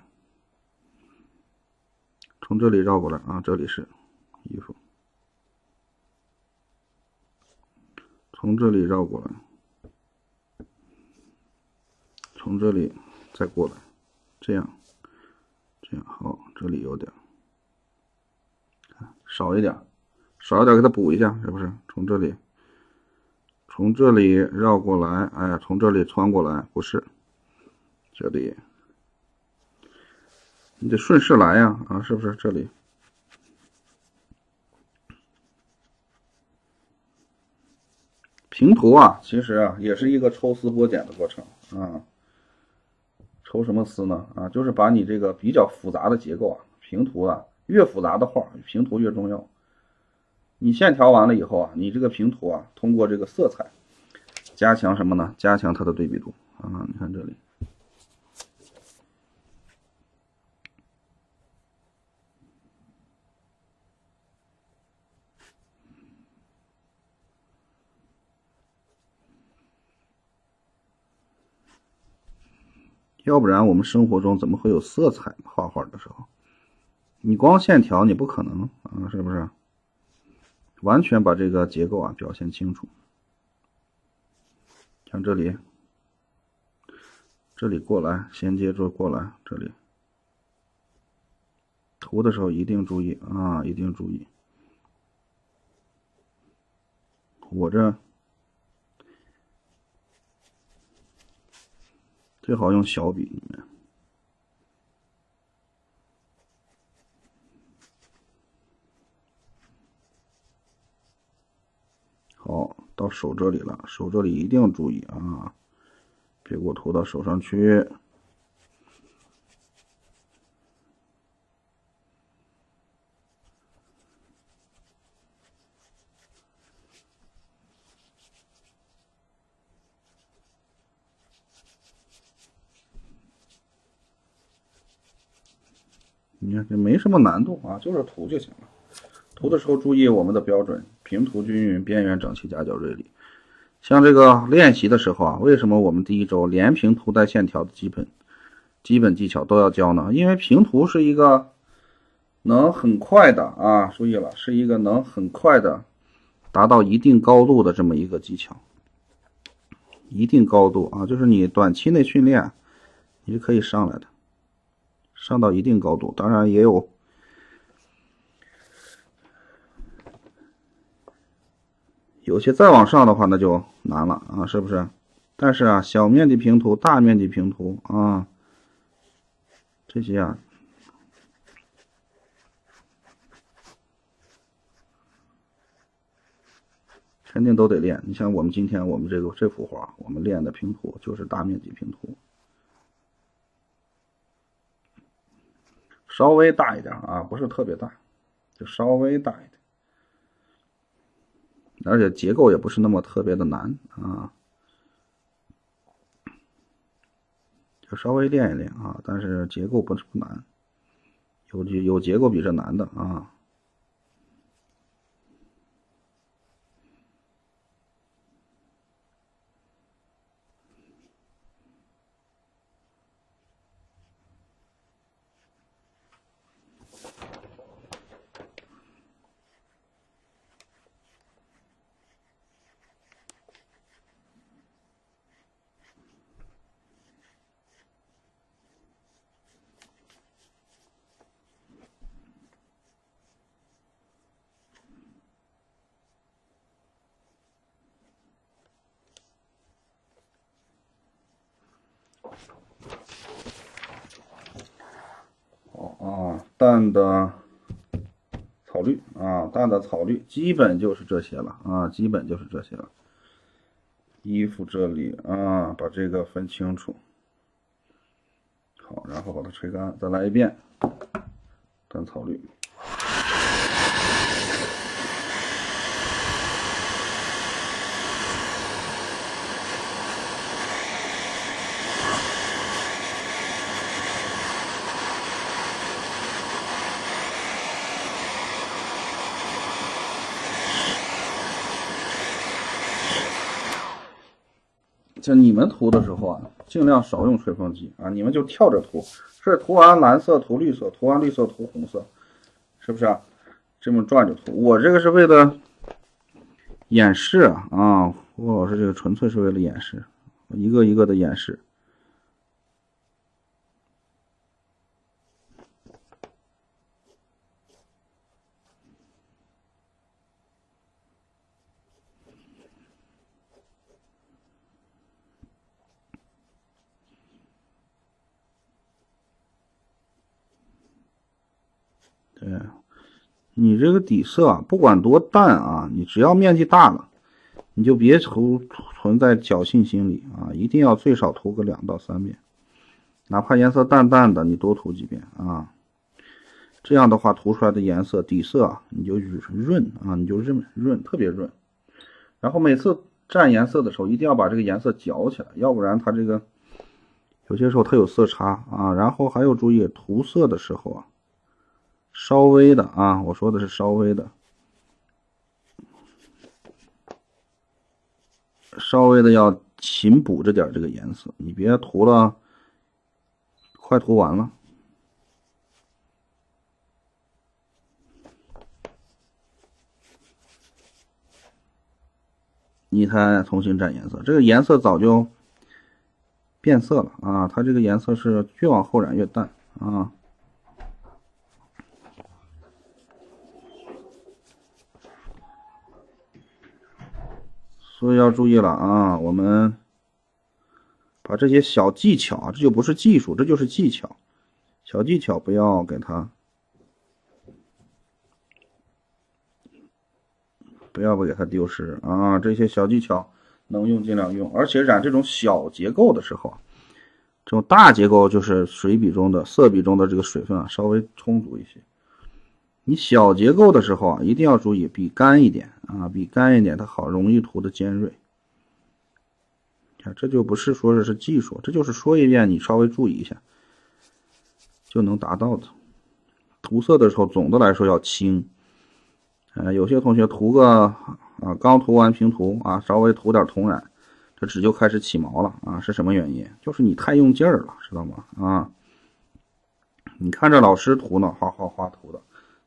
从这里绕过来啊，这里是衣服。从这里绕过来，从这里再过来，这样好，这里有点少一点给它补一下，是不是？从这里绕过来，哎，从这里穿过来，不是，这里你得顺势来呀，啊，是不是？这里。平涂啊，其实啊也是一个抽丝剥茧的过程啊。抽什么丝呢？啊，就是把你这个比较复杂的结构啊，平涂啊，越复杂的画，平涂越重要。你线条完了以后啊，你这个平涂啊，通过这个色彩加强什么呢？加强它的对比度啊。你看这里。要不然我们生活中怎么会有色彩？画画的时候，你光线条你不可能啊，是不是？完全把这个结构啊表现清楚。像这里过来，衔接着过来，这里涂的时候一定注意啊，一定注意。我这最好用小笔里面。好，到手这里了，手这里一定注意啊，别给我涂到手上去。你看这没什么难度啊，就是涂就行了。涂的时候注意我们的标准，平涂均匀，边缘整齐，夹角锐利。像这个练习的时候啊，为什么我们第一周连平涂带线条的基本技巧都要教呢？因为平涂是一个能很快的啊，注意了，是一个能很快的达到一定高度的这么一个技巧。一定高度啊，就是你短期内训练，你是可以上来的，上到一定高度，当然也有些再往上的话那就难了啊，是不是？但是啊，小面积平涂、大面积平涂啊，这些啊，肯定都得练。你像我们今天我们这幅画，我们练的平涂就是大面积平涂，稍微大一点啊，不是特别大，就稍微大一点，而且结构也不是那么特别的难啊。就稍微练一练啊，但是结构不难，有结构比这难的啊。淡的草绿啊，淡的草绿，基本就是这些了啊，基本就是这些了。衣服这里啊，把这个分清楚。好，然后把它吹干，再来一遍淡草绿。像你们涂的时候啊，尽量少用吹风机啊，你们就跳着涂，这涂完蓝色涂绿色，涂完绿色涂红色，是不是啊？这么转着涂。我这个是为了演示啊，胡老师这个纯粹是为了演示，一个一个的演示。对，你这个底色啊，不管多淡啊，你只要面积大了，你就别存在侥幸心理啊，一定要最少涂个2到3遍，哪怕颜色淡淡的，你多涂几遍啊。这样的话，涂出来的颜色底色啊，你就润啊，你就润，特别润。然后每次蘸颜色的时候，一定要把这个颜色搅起来，要不然它这个有些时候它有色差啊。然后还有注意涂色的时候啊，稍微的啊，我说的是稍微的，要勤补着点这个颜色，你别涂了，快涂完了，你才重新蘸颜色。这个颜色早就变色了啊，它这个颜色是越往后染越淡啊。所以要注意了啊，我们把这些小技巧啊，这就不是技术，这就是技巧，小技巧不要给它，丢失啊！这些小技巧能用尽量用，而且染这种小结构的时候，这种大结构就是色比中的这个水分啊稍微充足一些。你小结构的时候啊，一定要注意比干一点啊，比干一点它好，容易涂的尖锐。这就不是说是技术，这就是说一遍你稍微注意一下就能达到的。涂色的时候总的来说要轻，有些同学涂个啊，刚涂完平涂啊，稍微涂点同染，这纸就开始起毛了啊，是什么原因？就是你太用劲儿了，知道吗？啊，你看这老师涂呢，哗哗哗涂的，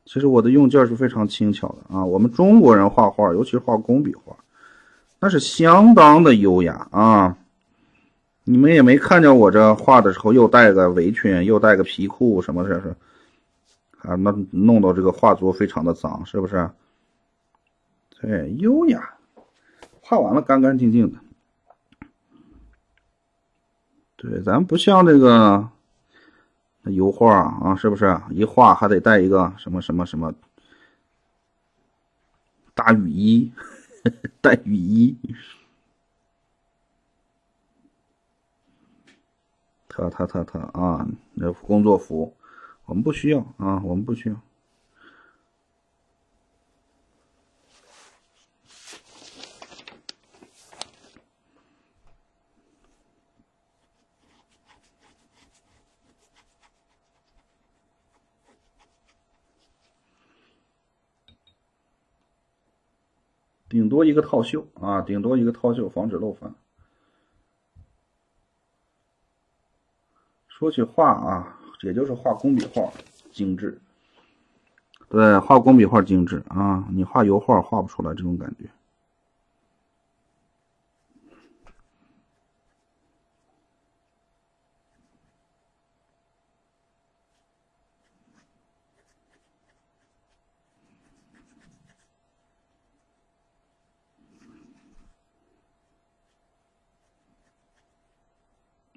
其实我的用劲儿是非常轻巧的啊。我们中国人画画，尤其是画工笔画，那是相当的优雅啊。你们也没看见我这画的时候又带个围裙，又带个皮裤什么这是啊？那弄到这个画作非常的脏，是不是？对，优雅，画完了干干净净的。对，咱不像这个油画啊，是不是？一画还得带一个什么什么什么大雨衣，带雨衣。特啊，那工作服，我们不需要啊，我们不需要。顶多一个套袖啊，顶多一个套袖，防止漏翻。说起画啊，也就是画工笔画精致。对，画工笔画精致啊，你画油画画不出来这种感觉。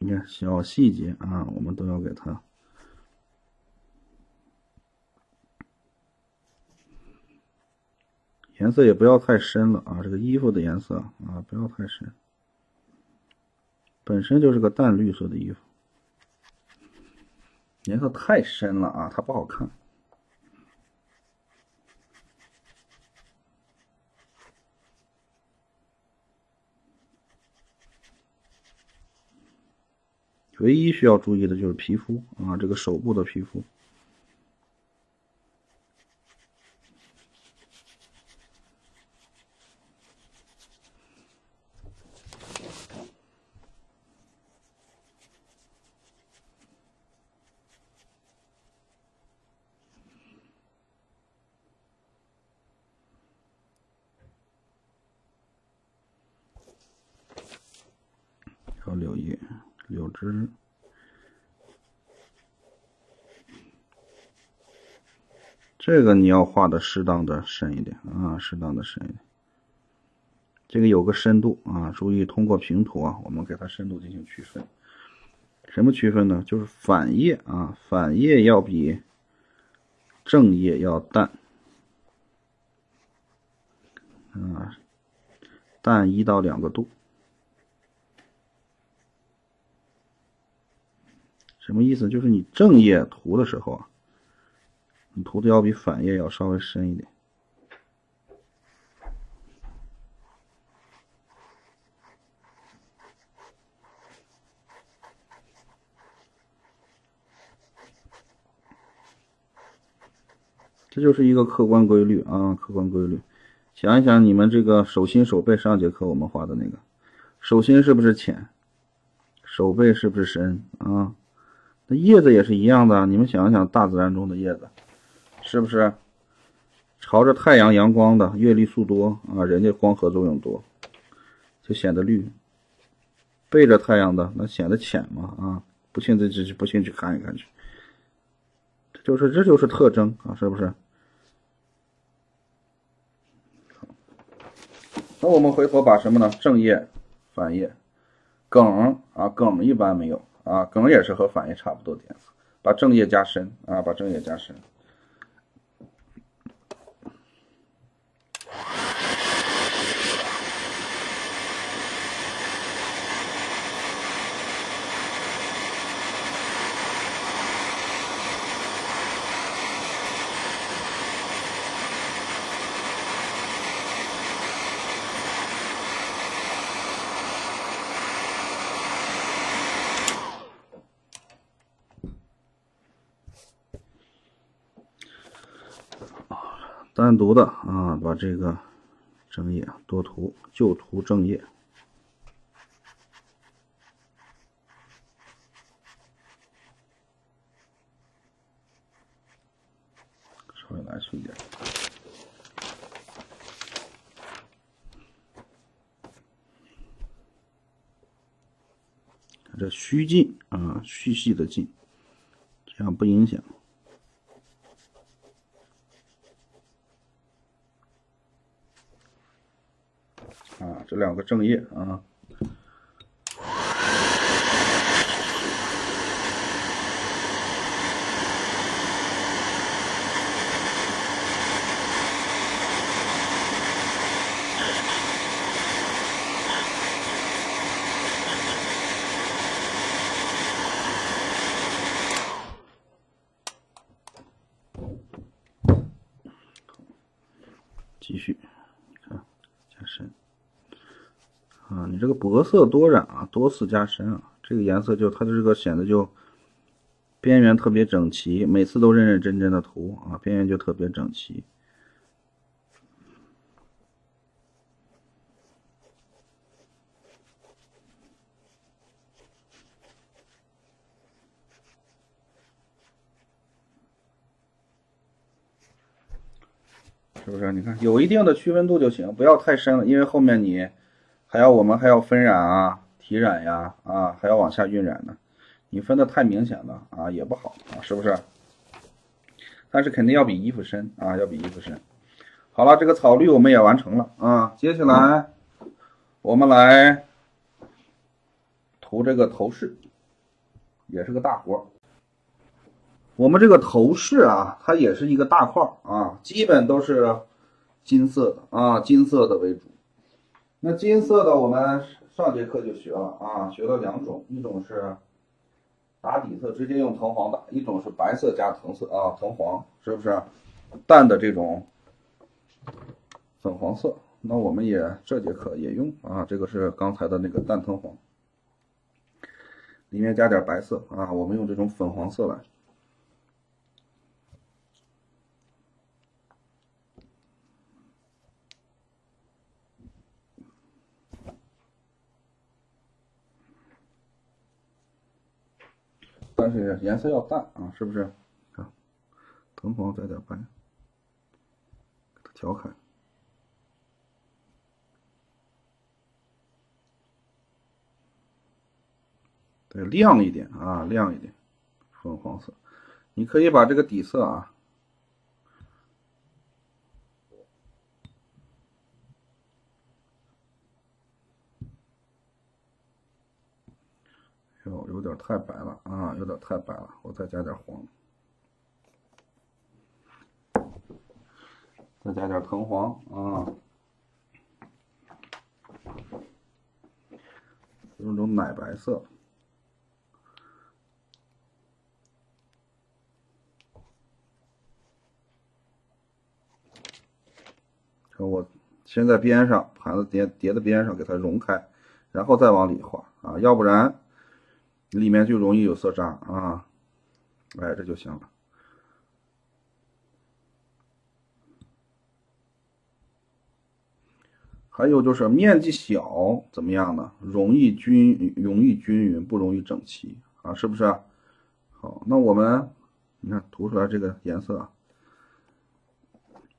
你看小细节啊，我们都要给它。颜色也不要太深了啊，这个衣服的颜色啊不要太深，本身就是个淡绿色的衣服，颜色太深了啊，它不好看。唯一需要注意的就是皮肤啊，这个手部的皮肤。还有柳叶、柳枝。这个你要画的适当的深一点啊，适当的深一点。这个有个深度啊，注意通过平涂啊，我们给它深度进行区分。什么区分呢？就是反叶啊，反叶要比正叶要淡啊，淡1到2个度。什么意思？就是你正叶涂的时候啊，你涂的要比反叶要稍微深一点。这就是一个客观规律啊，客观规律。想一想，你们这个手心手背上节课我们画的那个，手心是不是浅？手背是不是深啊？那叶子也是一样的，你们想一想，大自然中的叶子，是不是朝着太阳阳光的，月绿素多啊，人家光合作用多，就显得绿；背着太阳的，那显得浅嘛啊，不信去看一看去。这就是特征啊，是不是？那我们回头把什么呢？正叶、反叶、梗啊，梗一般没有啊，梗也是和反叶差不多点色，把正叶加深啊，把正叶加深。单独的啊，把这个正叶多涂，就涂正叶。稍微来粗一点。这虚进啊，虚细的进，这样不影响。啊，这两个正液啊。继续，你看加深啊，你这个薄色多染啊，多次加深啊，这个颜色就它的这个显得就边缘特别整齐，每次都认认真真的涂啊，边缘就特别整齐。是不是？你看有一定的区分度就行，不要太深了，因为后面你我们还要分染啊、提染呀啊，还要往下晕染呢。你分的太明显了啊，也不好啊，是不是？但是肯定要比衣服深啊，要比衣服深。好了，这个草绿我们也完成了啊，接下来我们来涂这个头饰，也是个大活。我们这个头饰啊，它也是一个大块啊，基本都是金色的啊，金色的为主。那金色的我们上节课就学了啊，学了两种，一种是打底色直接用藤黄打，一种是白色加藤色啊，藤黄是不是？淡的这种粉黄色，那我们也这节课也用啊，这个是刚才的那个淡藤黄，里面加点白色啊，我们用这种粉黄色来。但是颜色要淡啊，是不是？看，藤黄再点白，给它调开。对，亮一点啊，亮一点，粉黄色。你可以把这个底色啊，有点太白了啊，有点太白了，我再加点黄。再加点藤黄啊，用种奶白色。看我先在边上盘子叠的边上给它融开，然后再往里画啊，要不然里面就容易有色渣啊。哎，这就行了。还有就是面积小怎么样呢？容易均匀，不容易整齐啊，是不是？好，那我们你看涂出来这个颜色，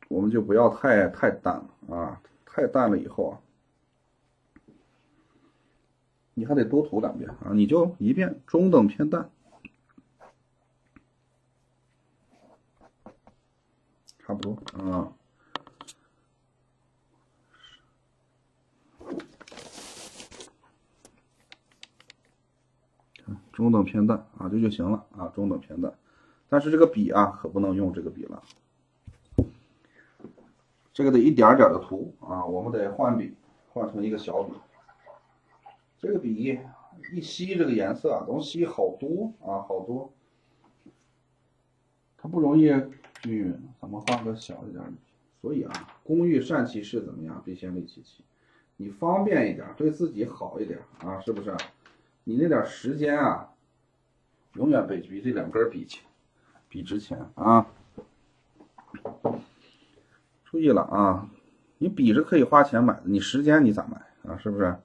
我们就不要太淡了啊，太淡了以后啊，你还得多涂两遍啊，你就一遍中等偏淡，差不多啊。中等偏淡啊，这就行了啊，中等偏淡。但是这个笔啊，可不能用这个笔了，这个得一点点的涂啊，我们得换笔，换成一个小笔。这个笔一吸这个颜色啊，能吸好多啊，好多，它不容易均匀。咱们换个小一点的笔。所以啊，工欲善其事，怎么样？必先利其器。你方便一点，对自己好一点啊，是不是？你那点时间啊，永远比这两根笔值钱啊！注意了啊，你笔是可以花钱买的，你时间你咋买啊？是不是？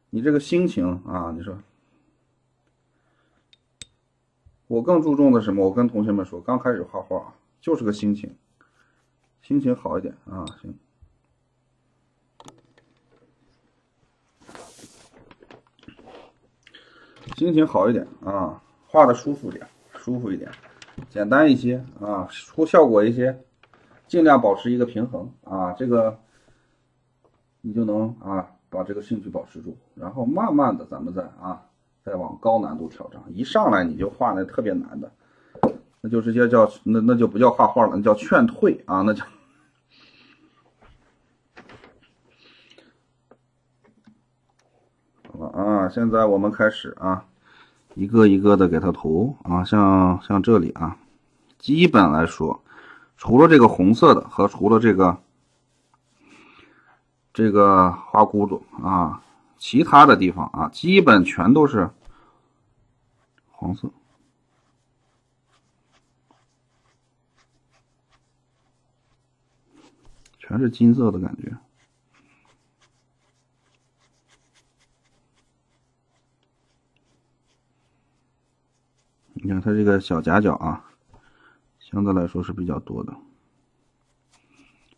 你这个心情啊，你说，我更注重的什么？我跟同学们说，刚开始画画就是个心情，心情好一点啊，行。心情好一点啊，画的舒服点，舒服一点，简单一些啊，出效果一些，尽量保持一个平衡啊，这个你就能啊把这个兴趣保持住，然后慢慢的咱们再往高难度挑战，一上来你就画那特别难的，那就直接叫那就不叫画画了，那叫劝退啊，那叫。好了啊，现在我们开始啊，一个一个的给它涂啊，像这里啊，基本来说，除了这个红色的和除了这个花骨朵啊，其他的地方啊，基本全都是黄色，全是金色的感觉。你看它这个小夹角啊，相对来说是比较多的。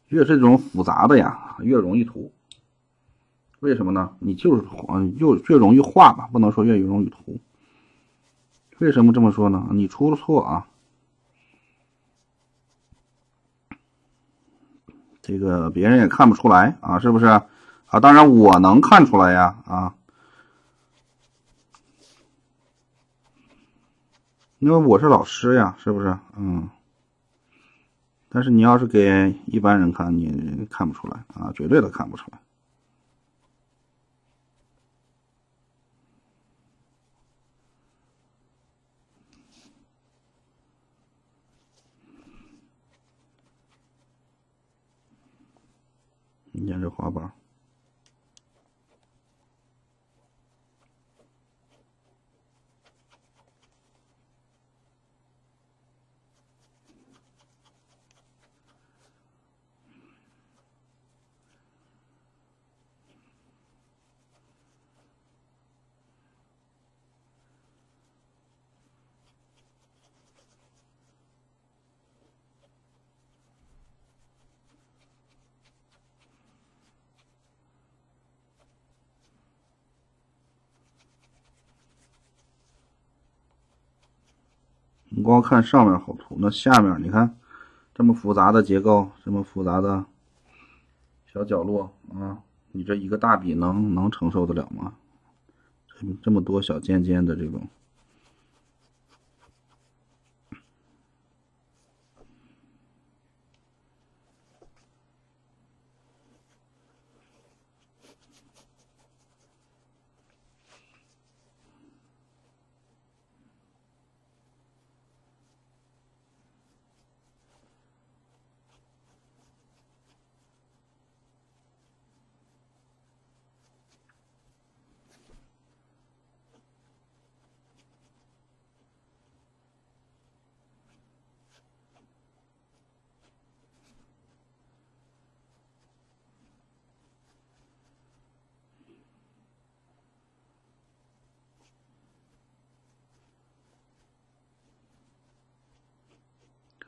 越是这种复杂的呀，越容易涂。为什么呢？你就是越容易画吧，不能说越容易涂。为什么这么说呢？你出了错啊，这个别人也看不出来啊，是不是啊？当然我能看出来呀啊，因为我是老师呀，是不是？嗯。但是你要是给一般人看，你看不出来啊，绝对的看不出来。你看这花瓣。你光看上面好涂，那下面你看这么复杂的结构，这么复杂的小角落啊，你这一个大笔能承受得了吗？这么多小尖尖的这种。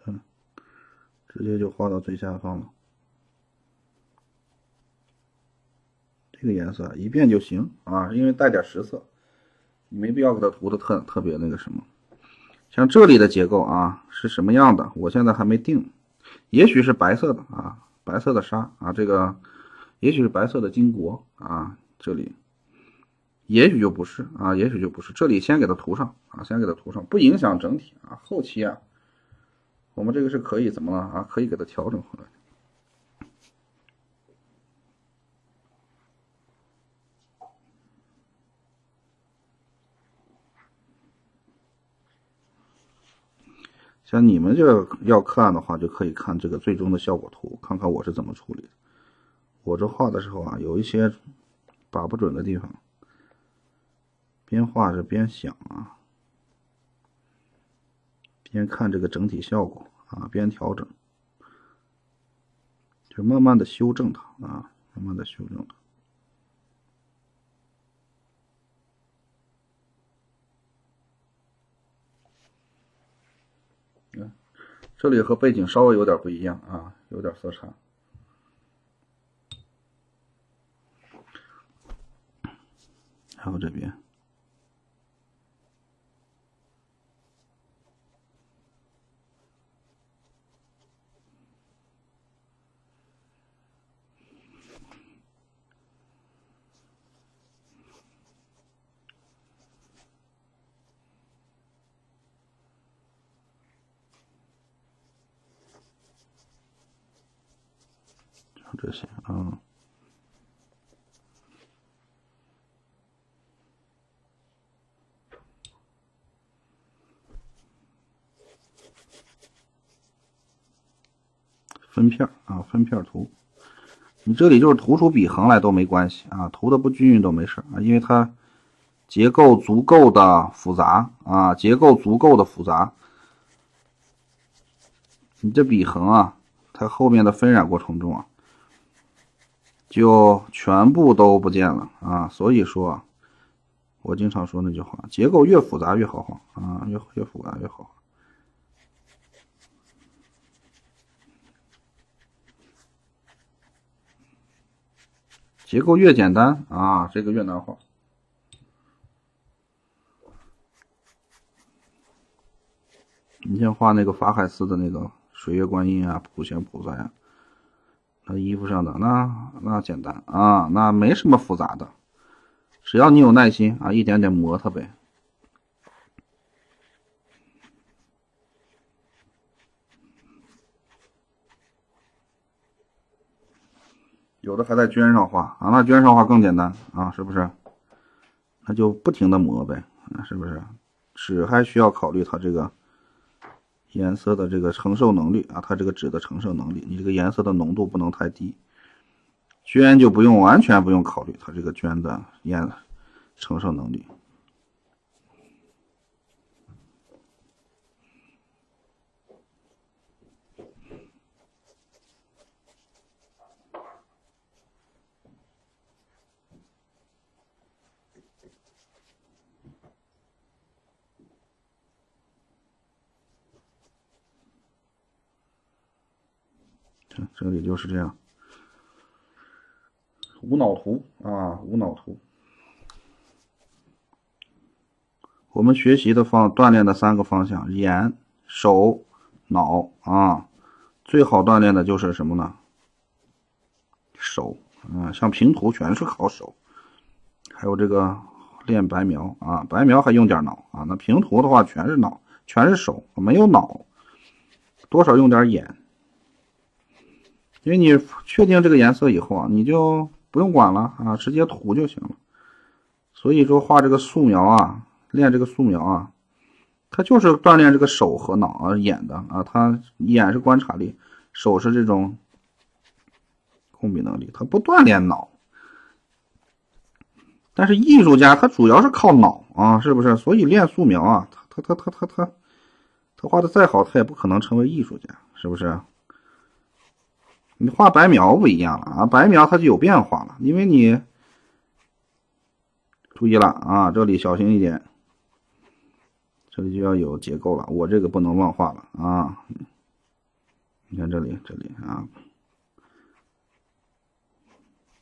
看，直接就画到最下方了。这个颜色一遍就行啊，因为带点实色，你没必要给它涂的特别那个什么。像这里的结构啊是什么样的，我现在还没定，也许是白色的啊，白色的纱啊，这个也许是白色的金箔啊，这里也许就不是啊，也许就不是，这里先给它涂上啊，先给它涂上，不影响整体啊，后期啊，我们这个是可以怎么了啊，可以给它调整回来。像你们这要看的话，就可以看这个最终的效果图，看看我是怎么处理的。我这画的时候啊，有一些把不准的地方，边画着边想啊，边看这个整体效果啊，边调整，就慢慢的修正它啊，慢慢的修正它。这里和背景稍微有点不一样啊，有点色差。还有这边，这些啊。分片啊，分片图，你这里就是涂出比横来都没关系啊，涂的不均匀都没事啊，因为它结构足够的复杂啊，结构足够的复杂，你这比横啊，它后面的分染过程中啊，就全部都不见了啊，所以说，我经常说那句话，结构越复杂越好画啊，越复杂越好画。结构越简单啊，这个越难画。你像画那个法海寺的那个水月观音啊、普贤菩萨呀，那衣服上的那简单啊，那没什么复杂的，只要你有耐心啊，一点点磨它呗。有的还在绢上画啊，那绢上画更简单啊，是不是？那就不停的磨呗，是不是？纸还需要考虑它这个颜色的这个承受能力啊，它这个纸的承受能力，你这个颜色的浓度不能太低。绢就不用完全不用考虑它这个绢的承受能力。这里就是这样，无脑图啊，无脑图。我们学习的锻炼的3个方向：眼、手、脑啊。最好锻炼的就是什么呢？手啊，像平图全是靠手，还有这个练白描啊，白描还用点脑啊。那平图的话全是脑，全是手，没有脑，多少用点眼。因为你确定这个颜色以后啊，你就不用管了啊，直接涂就行了。所以说画这个素描啊，练这个素描啊，它就是锻炼这个手和脑啊、眼的啊。它眼是观察力，手是这种控笔能力，它不锻炼脑。但是艺术家他主要是靠脑啊，是不是？所以练素描啊，他画的再好，他也不可能成为艺术家，是不是？你画白描不一样了啊，白描它就有变化了，因为你注意了啊，这里小心一点，这里就要有结构了，我这个不能乱画了啊。你看这里啊，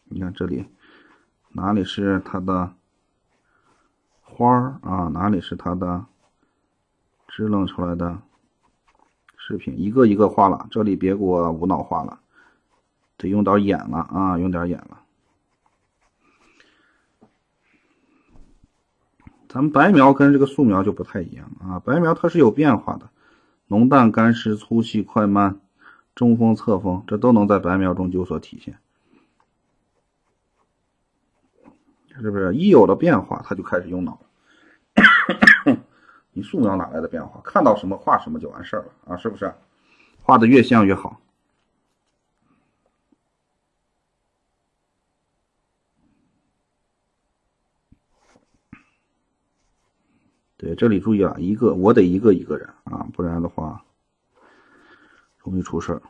你看这里哪里是它的花啊，哪里是它的支棱出来的饰品，一个一个画了，这里别给我无脑画了，得用到眼了啊，用点眼了。咱们白描跟这个素描就不太一样啊，白描它是有变化的，浓淡干湿粗细快慢中锋侧锋，这都能在白描中有所体现，是不是？一有了变化，它就开始用脑了。你素描哪来的变化？看到什么画什么就完事儿了啊，是不是？画的越像越好。对，这里注意啊，我得一个一个人啊，不然的话容易出事儿。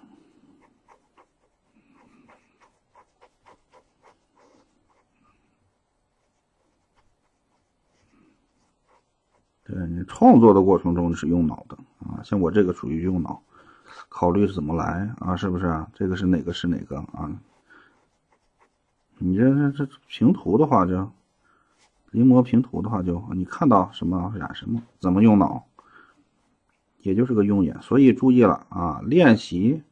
对，你创作的过程中是用脑的啊，像我这个属于用脑，考虑是怎么来啊，是不是啊？这个是哪个是哪个啊？你这平图的话就临摹平图的话就你看到什么染什么，怎么用脑，也就是个用眼。所以注意了啊，练习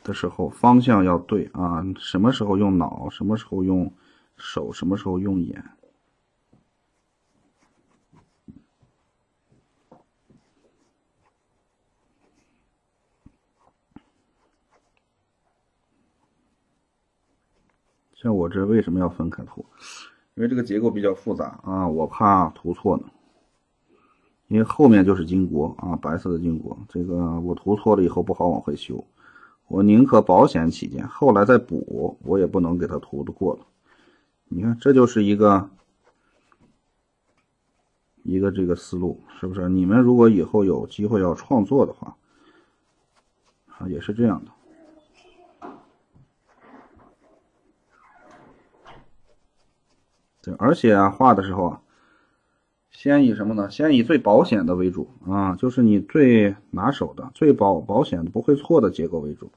的时候方向要对啊，什么时候用脑，什么时候用手，什么时候用眼。像我这为什么要分开涂？因为这个结构比较复杂啊，我怕涂错呢。因为后面就是金国啊，白色的金国，这个我涂错了以后不好往回修，我宁可保险起见，后来再补，我也不能给它涂的过了。你看，这就是一个这个思路，是不是？你们如果以后有机会要创作的话，啊，也是这样的。对，而且啊，画的时候啊，先以什么呢？先以最保险的为主啊，就是你最拿手的、最保险的、不会错的结构为主，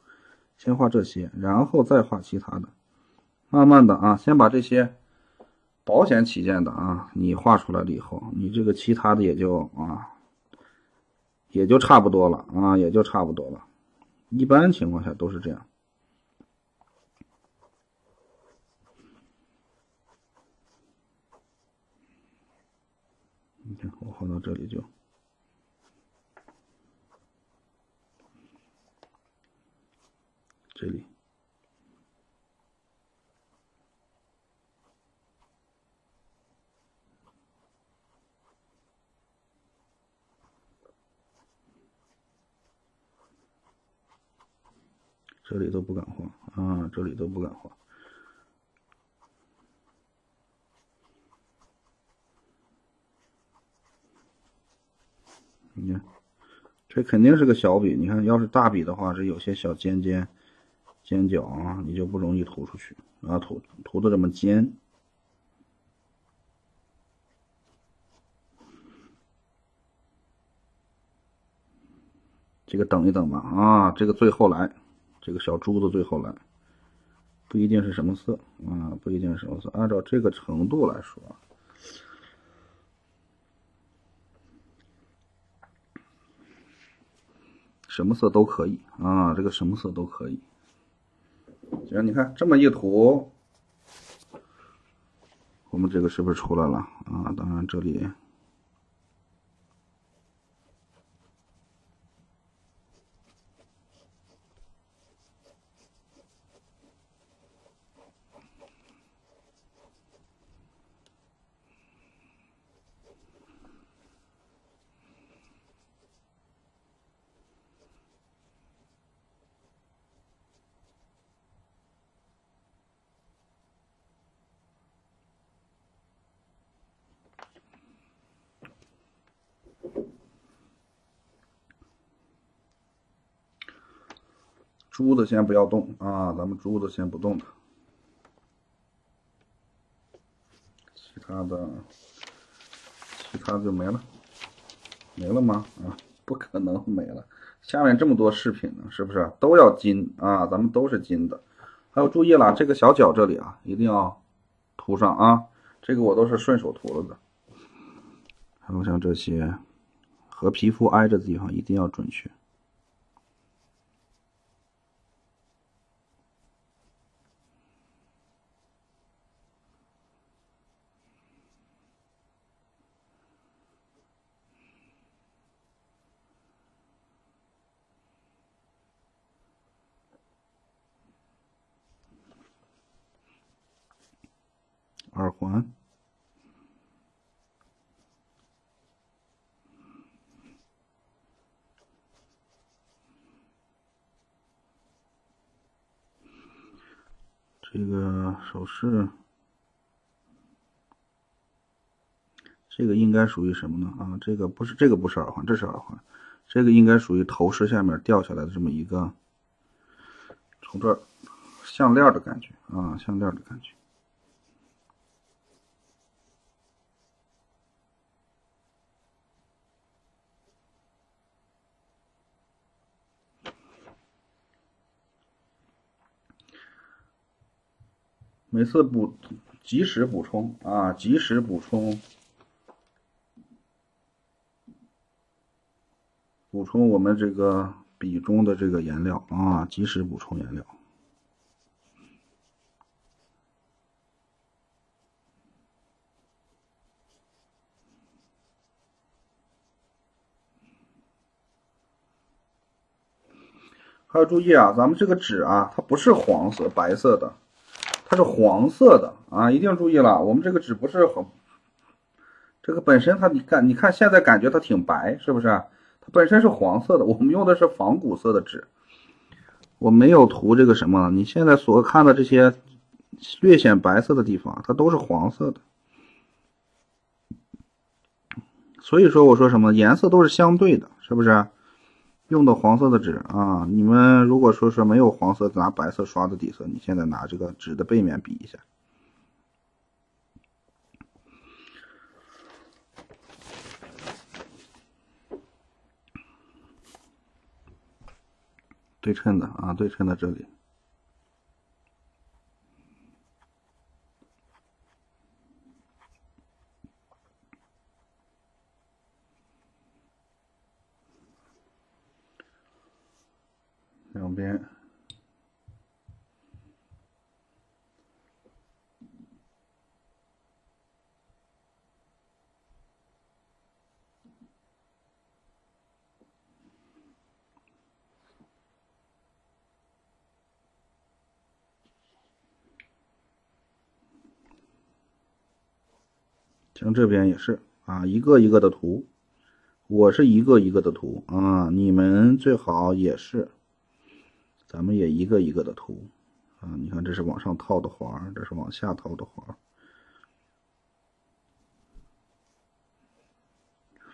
先画这些，然后再画其他的。慢慢的啊，先把这些保险起见的啊，你画出来了以后，你这个其他的也就差不多了啊，也就差不多了。一般情况下都是这样。你看我画到这里就。这里，这里都不敢画啊，这里都不敢画。你看，这肯定是个小笔，你看，要是大笔的话，是有些小尖角啊，你就不容易涂出去啊，涂的这么尖。这个等一等吧啊，这个最后来，这个小珠子最后来，不一定是什么色啊，不一定是什么色，按照这个程度来说，什么色都可以啊，这个什么色都可以。行，你看这么一涂，我们这个是不是出来了啊？当然这里。珠子先不要动啊，咱们珠子先不动它，其他的就没了，没了吗？啊，不可能没了，下面这么多饰品呢，是不是都要金啊？咱们都是金的。还有注意了，这个小角这里啊，一定要涂上啊，这个我都是顺手涂了的。还有像这些和皮肤挨着的地方，一定要准确。耳环，这个首饰，这个应该属于什么呢？啊，这个不是耳环，这是耳环，这个应该属于头饰下面掉下来的这么一个，从这儿项链的感觉啊，项链的感觉。每次及时补充啊，及时补充我们这个笔中的这个颜料啊，及时补充颜料。还要注意啊，咱们这个纸啊，它不是黄色、白色的，它是黄色的啊，一定注意了，我们这个纸不是很，这个本身它你看现在感觉它挺白，是不是？它本身是黄色的，我们用的是仿古色的纸，我没有涂这个什么，你现在所看的这些略显白色的地方，它都是黄色的。所以说我说什么颜色都是相对的，是不是？用的黄色的纸啊，你们如果说是没有黄色，拿白色刷的底色，你现在拿这个纸的背面比一下，对称的啊，对称的这里。两边像这边也是啊，一个一个的涂，我是一个一个的涂啊，你们最好也是，咱们也一个一个的涂啊。你看这是往上套的环，这是往下套的环，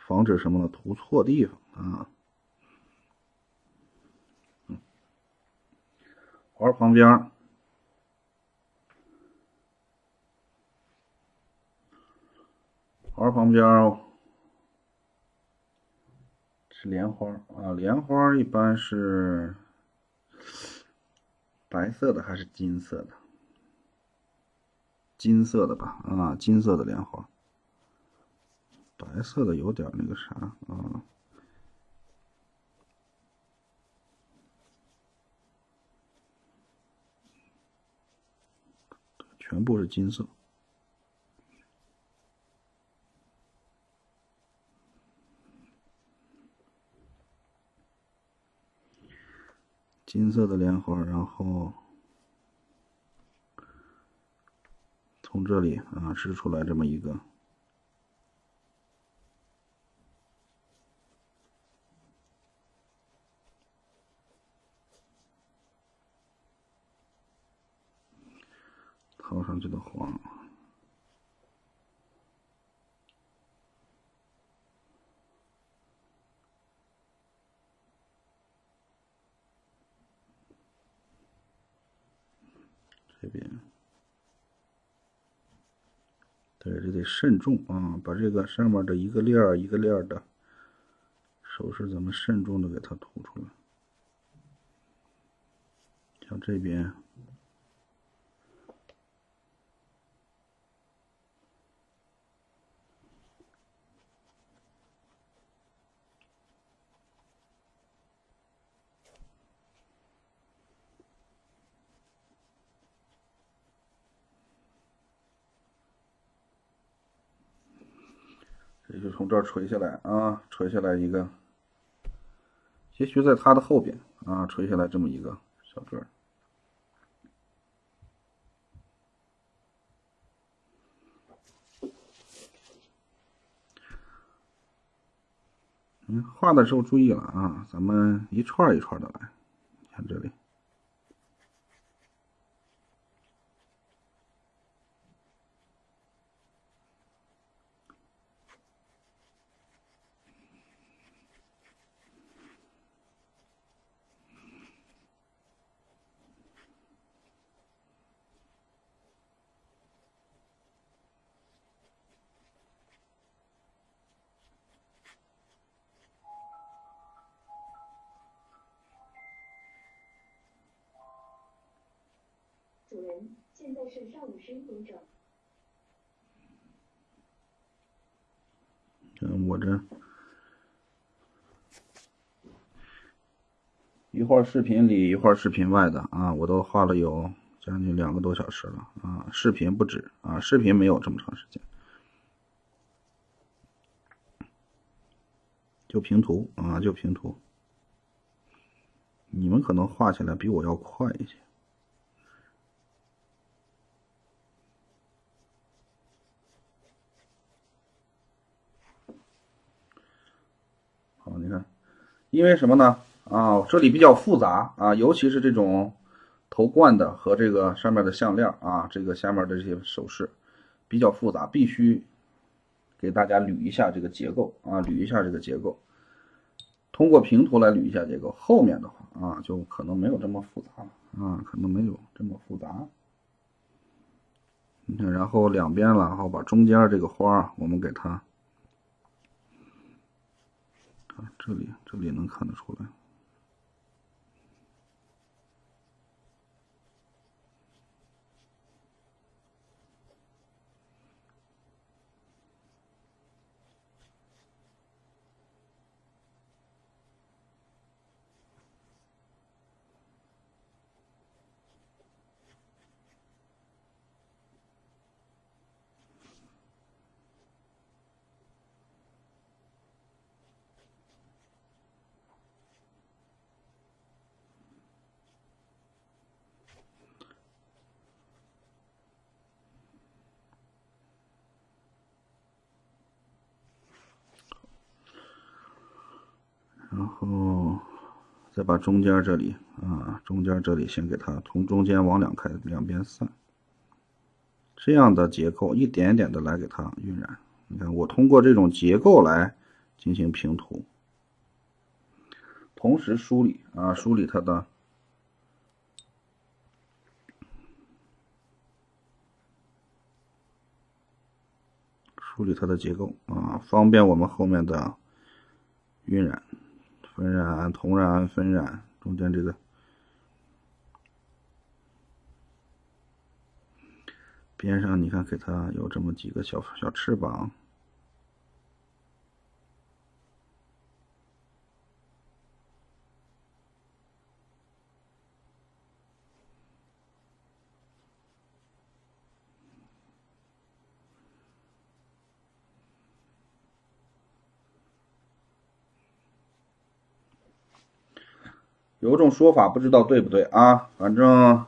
防止什么呢？涂错地方啊。环旁边，环旁边是莲花啊，莲花一般是白色的还是金色的？金色的吧，啊，金色的莲花，白色的有点那个啥啊，全部是金色。金色的莲花，然后从这里啊织出来这么一个，套上去的黄。这边，对，这得慎重啊，把这个上面的一个链儿一个链儿的手势咱们慎重的给它涂出来。像这边，这就从这儿垂下来啊，垂下来一个，也许在它的后边啊，垂下来这么一个小坠儿。画的时候注意了啊，咱们一串一串的来，看这里。主人，现在是上午10点整。我这一会儿视频里一会儿视频外的啊，我都画了有将近2个多小时了啊，视频不止啊，视频没有这么长时间，就平涂啊，就平涂。你们可能画起来比我要快一些。因为什么呢？啊，这里比较复杂啊，尤其是这种头冠的和这个上面的项链啊，这个下面的这些首饰比较复杂，必须给大家捋一下这个结构啊，捋一下这个结构。通过平图来捋一下结构，后面的话啊，就可能没有这么复杂了啊，可能没有这么复杂。你看，然后两边了，然后把中间这个花我们给它，这里能看得出来。然后再把中间这里啊，中间这里先给它从中间往两边散，这样的结构一点点的来给它晕染。你看，我通过这种结构来进行平涂，同时梳理啊，梳理它的结构啊，方便我们后面的晕染、粉染、同染、粉染中间这个边上，你看给它有这么几个小翅膀。有种说法不知道对不对啊，反正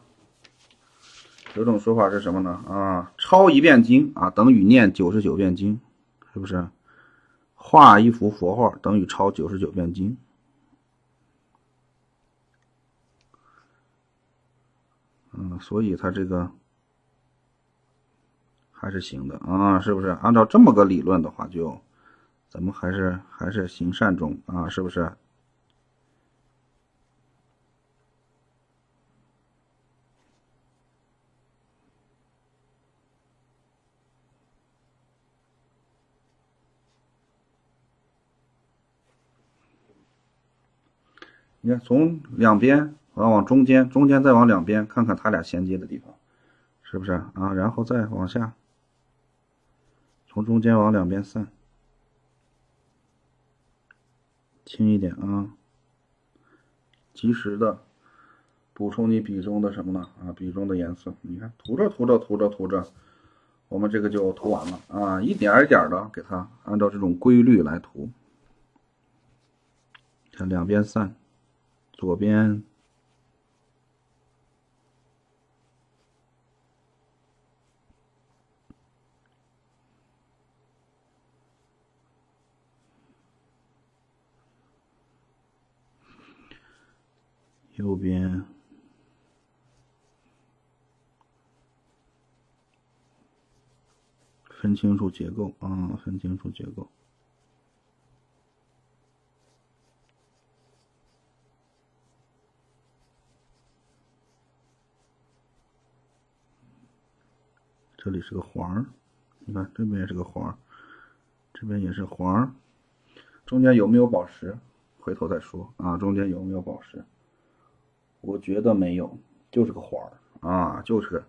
有种说法是什么呢？啊，抄一遍经啊等于念99遍经，是不是？画一幅佛画等于抄99遍经。所以它这个还是行的啊，是不是？按照这么个理论的话，就咱们还是行善终啊，是不是？你看，从两边往中间，中间再往两边，看看它俩衔接的地方，是不是啊？然后再往下，从中间往两边散，轻一点啊，及时的补充你笔中的什么呢？啊，笔中的颜色。你看，涂着，我们这个就涂完了啊，一点一点的给它按照这种规律来涂。看两边散，左边。右边分清楚结构啊，分清楚结构。这里是个环，你看这边也是个环，这边也是环，中间有没有宝石？回头再说啊，中间有没有宝石？我觉得没有，就是个环啊，就是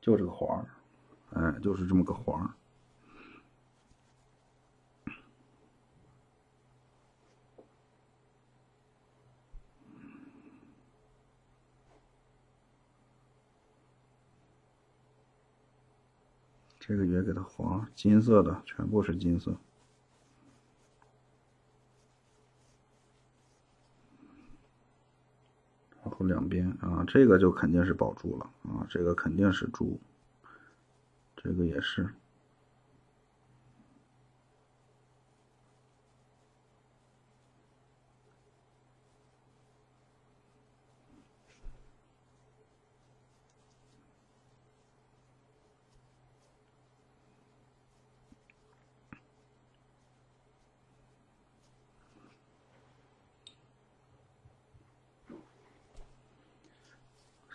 个环，哎，就是这么个环。这个也给它黄，金色的，全部是金色。然后两边啊，这个就肯定是宝珠了啊，这个肯定是珠，这个也是。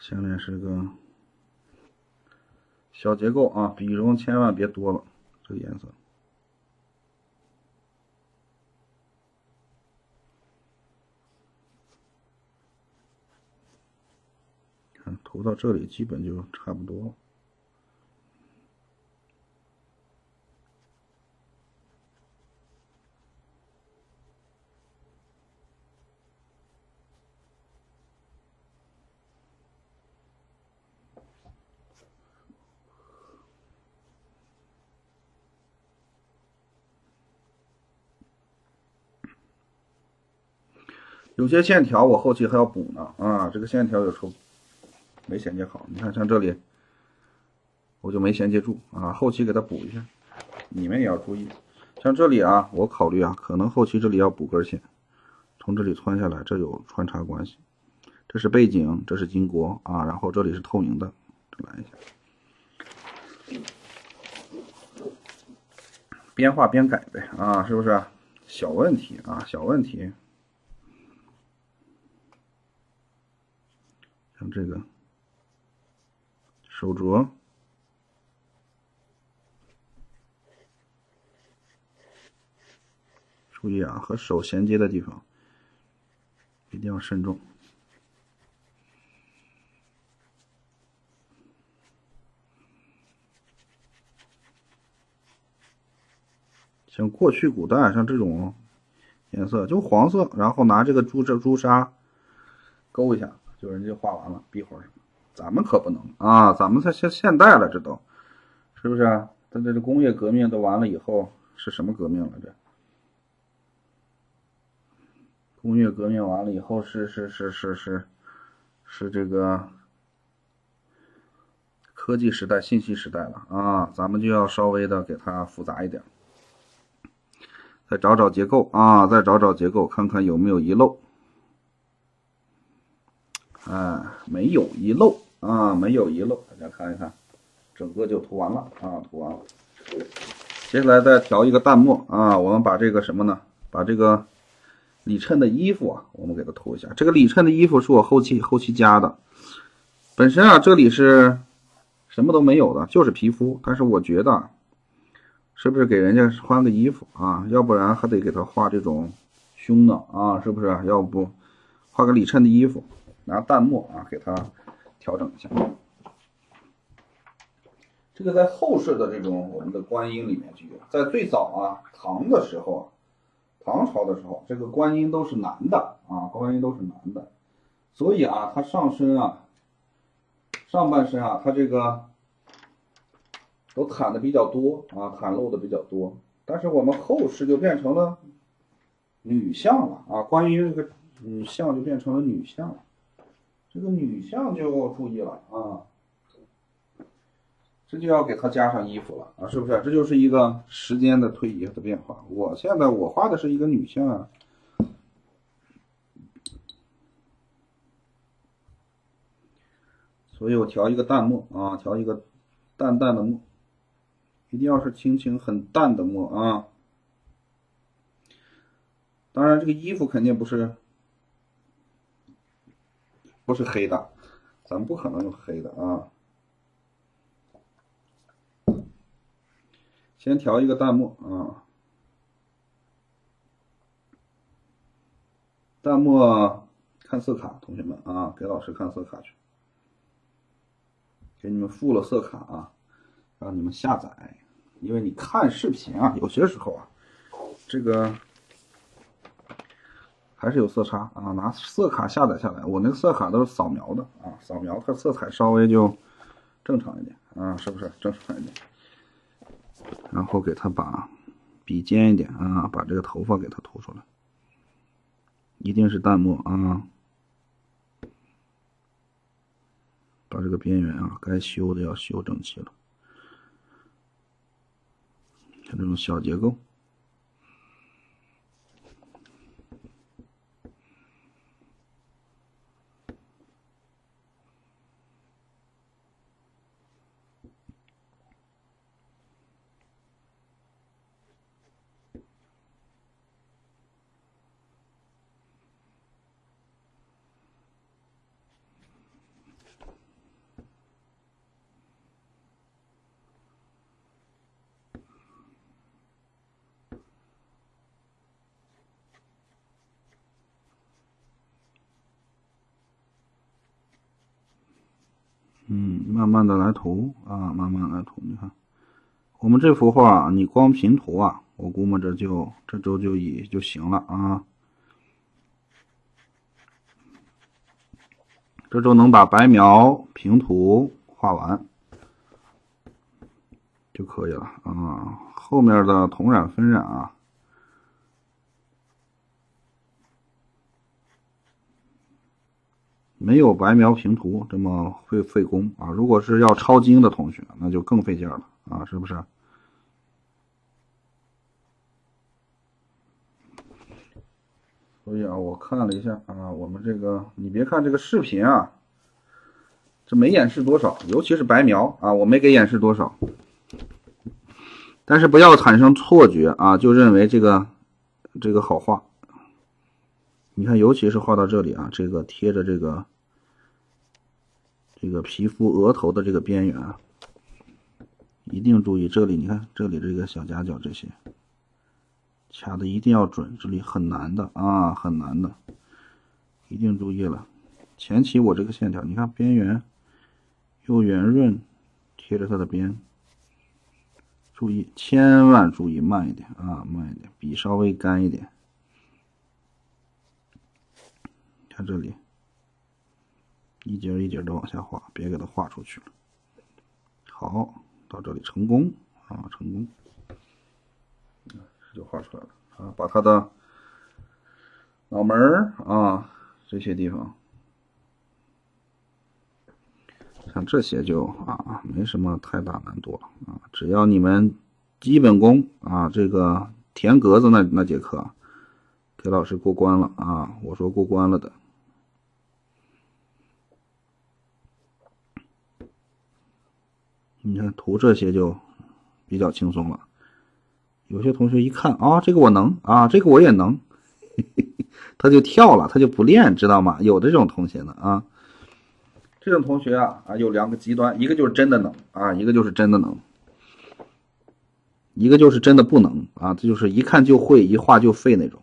项链是个小结构啊，比绒千万别多了，这个颜色。看涂到这里基本就差不多了。有些线条我后期还要补呢啊，这个线条有时候没衔接好，你看像这里我就没衔接住啊，后期给它补一下。你们也要注意，像这里啊，我考虑啊，可能后期这里要补根线，从这里穿下来，这有穿插关系。这是背景，这是金国啊，然后这里是透明的，来一下，边画边改呗啊，是不是？小问题啊，小问题。像这个手镯，注意啊，和手衔接的地方一定要慎重。像过去古代像这种颜色就黄色，然后拿这个朱砂勾一下，就人家画完了，闭会儿。咱们可不能啊，咱们才现代了，这都是不是啊？咱这工业革命都完了以后是什么革命了？这工业革命完了以后是这个科技时代、信息时代了啊，咱们就要稍微的给它复杂一点。再找找结构啊，再找找结构，看看有没有遗漏。哎，没有遗漏啊，没有遗漏，大家看一看，整个就涂完了啊，涂完了。接下来再调一个淡墨啊，我们把这个什么呢？把这个李衬的衣服啊，我们给它涂一下。这个李衬的衣服是我后期加的，本身啊这里是什么都没有的，就是皮肤，但是我觉得是不是给人家换个衣服啊？要不然还得给他画这种胸呢啊，是不是？要不画个李衬的衣服。拿淡墨啊，给它调整一下。这个在后世的这种我们的观音里面就有，在最早啊唐的时候，唐朝的时候，这个观音都是男的啊，观音都是男的，所以啊，他上身啊，上半身啊，他这个都袒的比较多啊，袒露的比较多。但是我们后世就变成了女相了啊，观音这个像就变成了女相了。这个女相就注意了啊，这就要给她加上衣服了啊，是不是？这就是一个时间的推移的变化。现在我画的是一个女相啊，所以我调一个淡墨啊，调一个淡淡的墨，一定要是轻轻很淡的墨啊。当然，这个衣服肯定不是黑的，咱们不可能用黑的啊。先调一个淡墨啊，淡墨看色卡，同学们啊，给老师看色卡去，给你们附了色卡啊，让你们下载。因为你看视频啊，有些时候啊，这个还是有色差啊，拿色卡下载下来，我那个色卡都是扫描的啊，扫描它色彩稍微就正常一点啊，是不是正常一点？然后给它把笔尖一点啊，把这个头发给它涂出来，一定是淡墨啊，把这个边缘啊该修的要修整齐了，像这种小结构。慢慢的来涂啊，慢慢来涂。你看，我们这幅画你光平涂啊，我估摸着这周就行了啊。这周能把白描平涂画完就可以了啊。后面的同染分染啊，没有白描平涂这么费工啊。如果是要抄经的同学，那就更费劲了啊，是不是？所以啊，我看了一下啊，我们这个你别看这个视频啊，这没演示多少，尤其是白描啊，我没给演示多少。但是不要产生错觉啊，就认为这个好画。你看，尤其是画到这里啊，这个贴着这个皮肤额头的这个边缘啊，一定注意这里。你看这里这个小夹角这些掐的一定要准，这里很难的啊，很难的，一定注意了。前期我这个线条，你看边缘又圆润，贴着它的边。注意，千万注意慢一点啊，慢一点，笔稍微干一点。看这里，一节一节的往下画，别给它画出去了。好，到这里成功啊，成功，这就画出来了啊。把它的脑门啊这些地方，像这些就没什么太大难度了啊，只要你们基本功啊，这个填格子那节课给老师过关了啊，我说过关了的。你看涂这些就比较轻松了，有些同学一看啊，这个我能啊，这个我也能，他就跳了，他就不练，知道吗？有这种同学呢啊。这种同学啊有两个极端，一个就是真的能啊，一个就是真的能，一个就是真的不能啊，这就是一看就会，一画就废那种。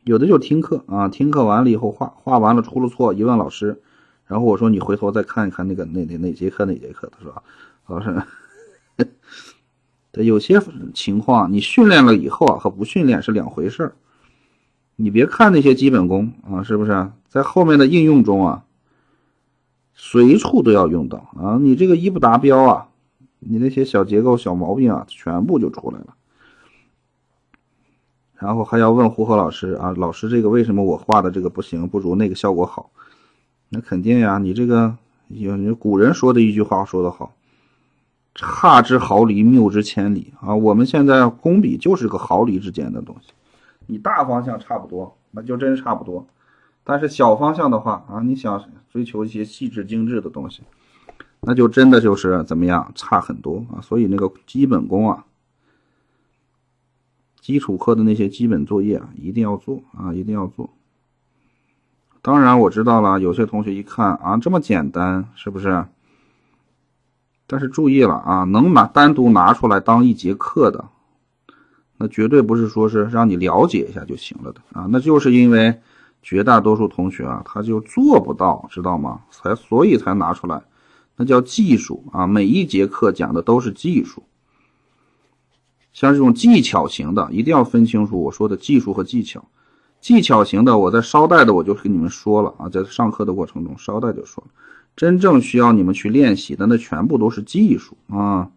有的就听课啊，听课完了以后画完了出了错，一问老师，然后我说你回头再看一看那个哪节课，他说老师，对，有些情况你训练了以后啊和不训练是两回事。你别看那些基本功啊，是不是在后面的应用中啊？随处都要用到啊！你这个一不达标啊，你那些小结构、小毛病啊，全部就出来了。然后还要问胡和老师啊，老师这个为什么我画的这个不行，不如那个效果好？那肯定呀，你这个有古人说的一句话说得好，差之毫厘，谬之千里啊！我们现在工笔就是个毫厘之间的东西，你大方向差不多，那就真差不多。但是小方向的话啊，你想追求一些细致精致的东西，那就真的就是怎么样差很多啊。所以那个基本功啊，基础课的那些基本作业啊，一定要做啊，一定要做。当然我知道了，有些同学一看啊这么简单，是不是？但是注意了啊，能单独拿出来当一节课的，那绝对不是说是让你了解一下就行了的啊，那就是因为绝大多数同学啊，他就做不到，知道吗？所以才拿出来，那叫技术啊。每一节课讲的都是技术，像这种技巧型的，一定要分清楚我说的技术和技巧。技巧型的，我在捎带的我就跟你们说了啊，在上课的过程中捎带就说了，真正需要你们去练习的，那全部都是技术啊。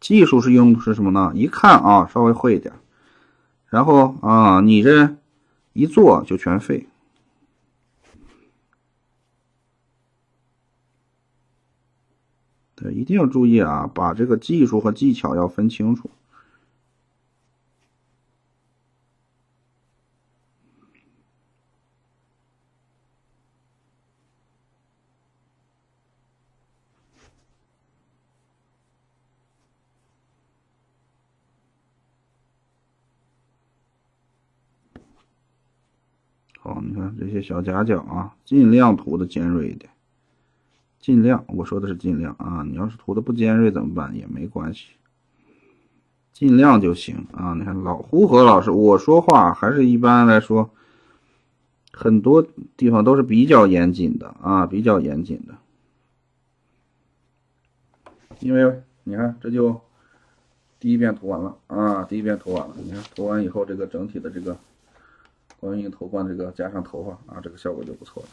技术是用是什么呢？一看啊，稍微会一点，然后啊，你这一做就全废。对，一定要注意啊，把这个技术和技巧要分清楚。好，你看这些小夹角啊，尽量涂的尖锐一点，尽量，我说的是尽量啊。你要是涂的不尖锐怎么办？也没关系，尽量就行啊。你看胡和老师，我说话还是一般来说很多地方都是比较严谨的啊，比较严谨的。因为你看，这就第一遍涂完了啊，第一遍涂完了。你看涂完以后，这个整体的这个光晕头冠这个加上头发啊，这个效果就不错了。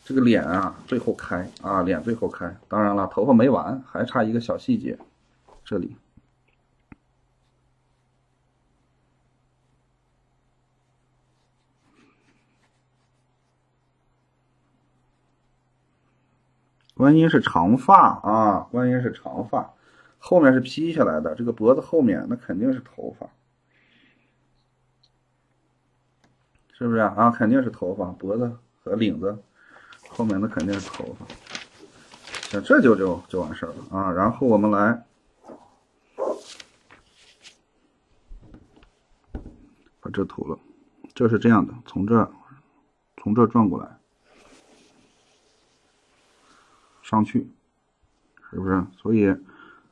这个脸啊，最后开啊，脸最后开。当然了，头发没完，还差一个小细节，这里。观音是长发啊，观音是长发，后面是披下来的，这个脖子后面那肯定是头发，是不是啊？肯定是头发，脖子和领子后面那肯定是头发。行，这就完事儿了啊。然后我们来把这涂了，这是这样的，从这转过来上去，是不是？所以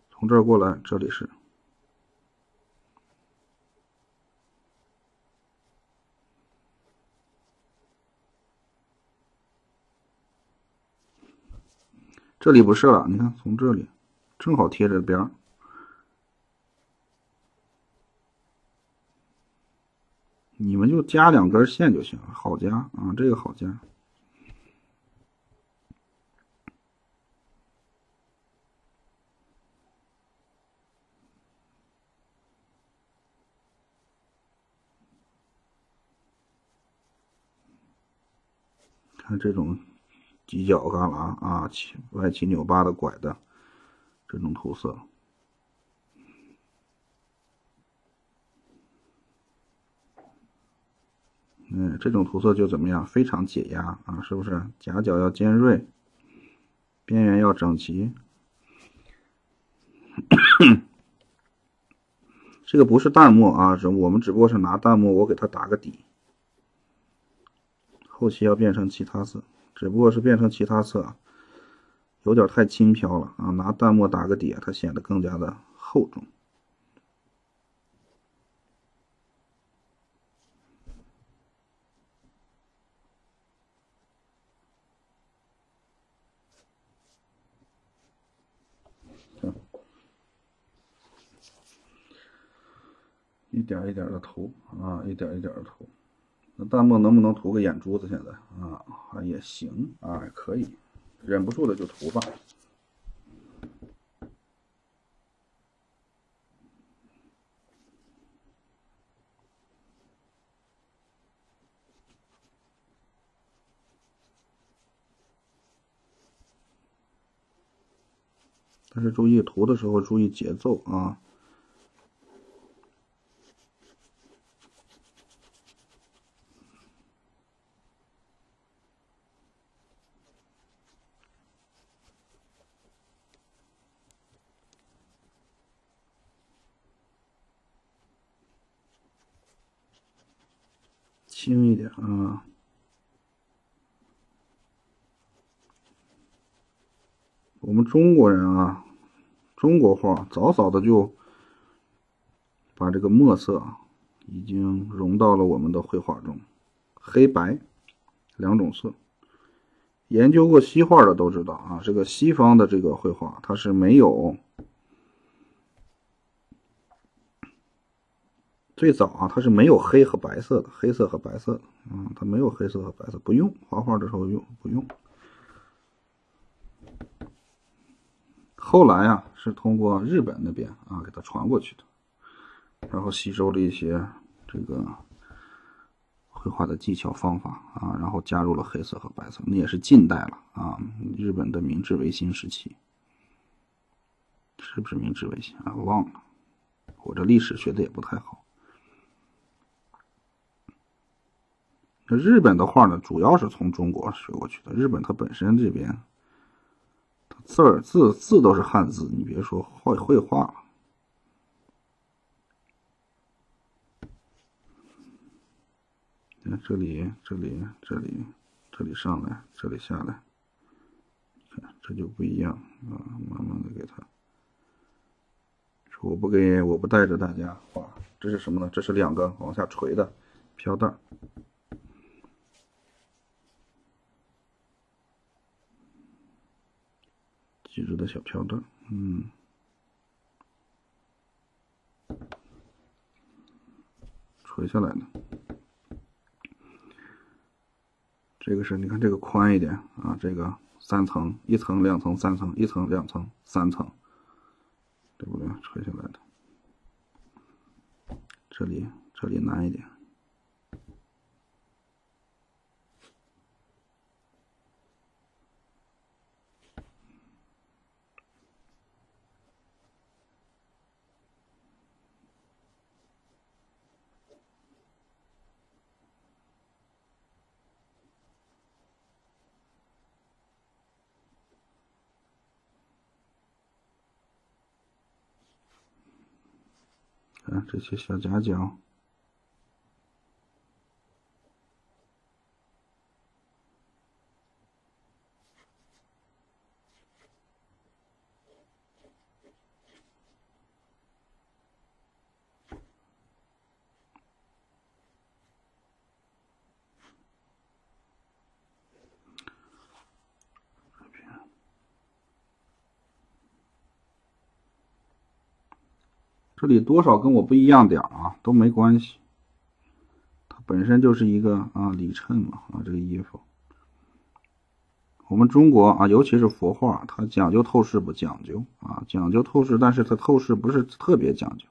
从这儿过来，这里是。这里不是了，你看从这里正好贴着边儿，你们就加2根线就行了，好加啊，这个好加。看这种犄角旮旯啊，歪七扭八的拐的这种涂色。这种涂色就怎么样？非常解压啊，是不是？夹角要尖锐，边缘要整齐。这个不是淡墨啊，我们只不过是拿淡墨，我给它打个底。后期要变成其他色，只不过是变成其他色，有点太轻飘了啊！拿淡墨打个底，它显得更加的厚重。一点一点的涂啊，一点一点的涂。那淡墨能不能涂个眼珠子？现在啊也行啊，可以，忍不住的就涂吧。但是注意涂的时候注意节奏啊。轻一点啊。我们中国人啊，中国画早早的就把这个墨色已经融到了我们的绘画中，黑白2种色。研究过西画的都知道啊，这个西方的这个绘画它是没有。最早啊，它是没有黑和白色的，黑色和白色的，它没有黑色和白色，不用画画的时候不用。后来啊，是通过日本那边啊给它传过去的，然后吸收了一些这个绘画的技巧方法啊，然后加入了黑色和白色，那也是近代了啊，日本的明治维新时期，是不是明治维新啊？我忘了，我这历史学的也不太好。那日本的画呢，主要是从中国学过去的。日本它本身这边，字都是汉字，你别说绘画了。这里上来，这里下来，看这就不一样啊！慢慢的给它，我不带着大家画，这是什么呢？这是2个往下垂的飘带。机制的小飘带，垂下来的。这个是你看这个宽一点啊，这个3层，1层、2层、3层，1层、2层、3层，对不对？垂下来的。这里难一点。看这些小夹角，这里多少跟我不一样点啊，都没关系。它本身就是一个里衬嘛这个衣服。我们中国尤其是佛画，它讲究透视不讲究讲究透视，但是它透视不是特别讲究，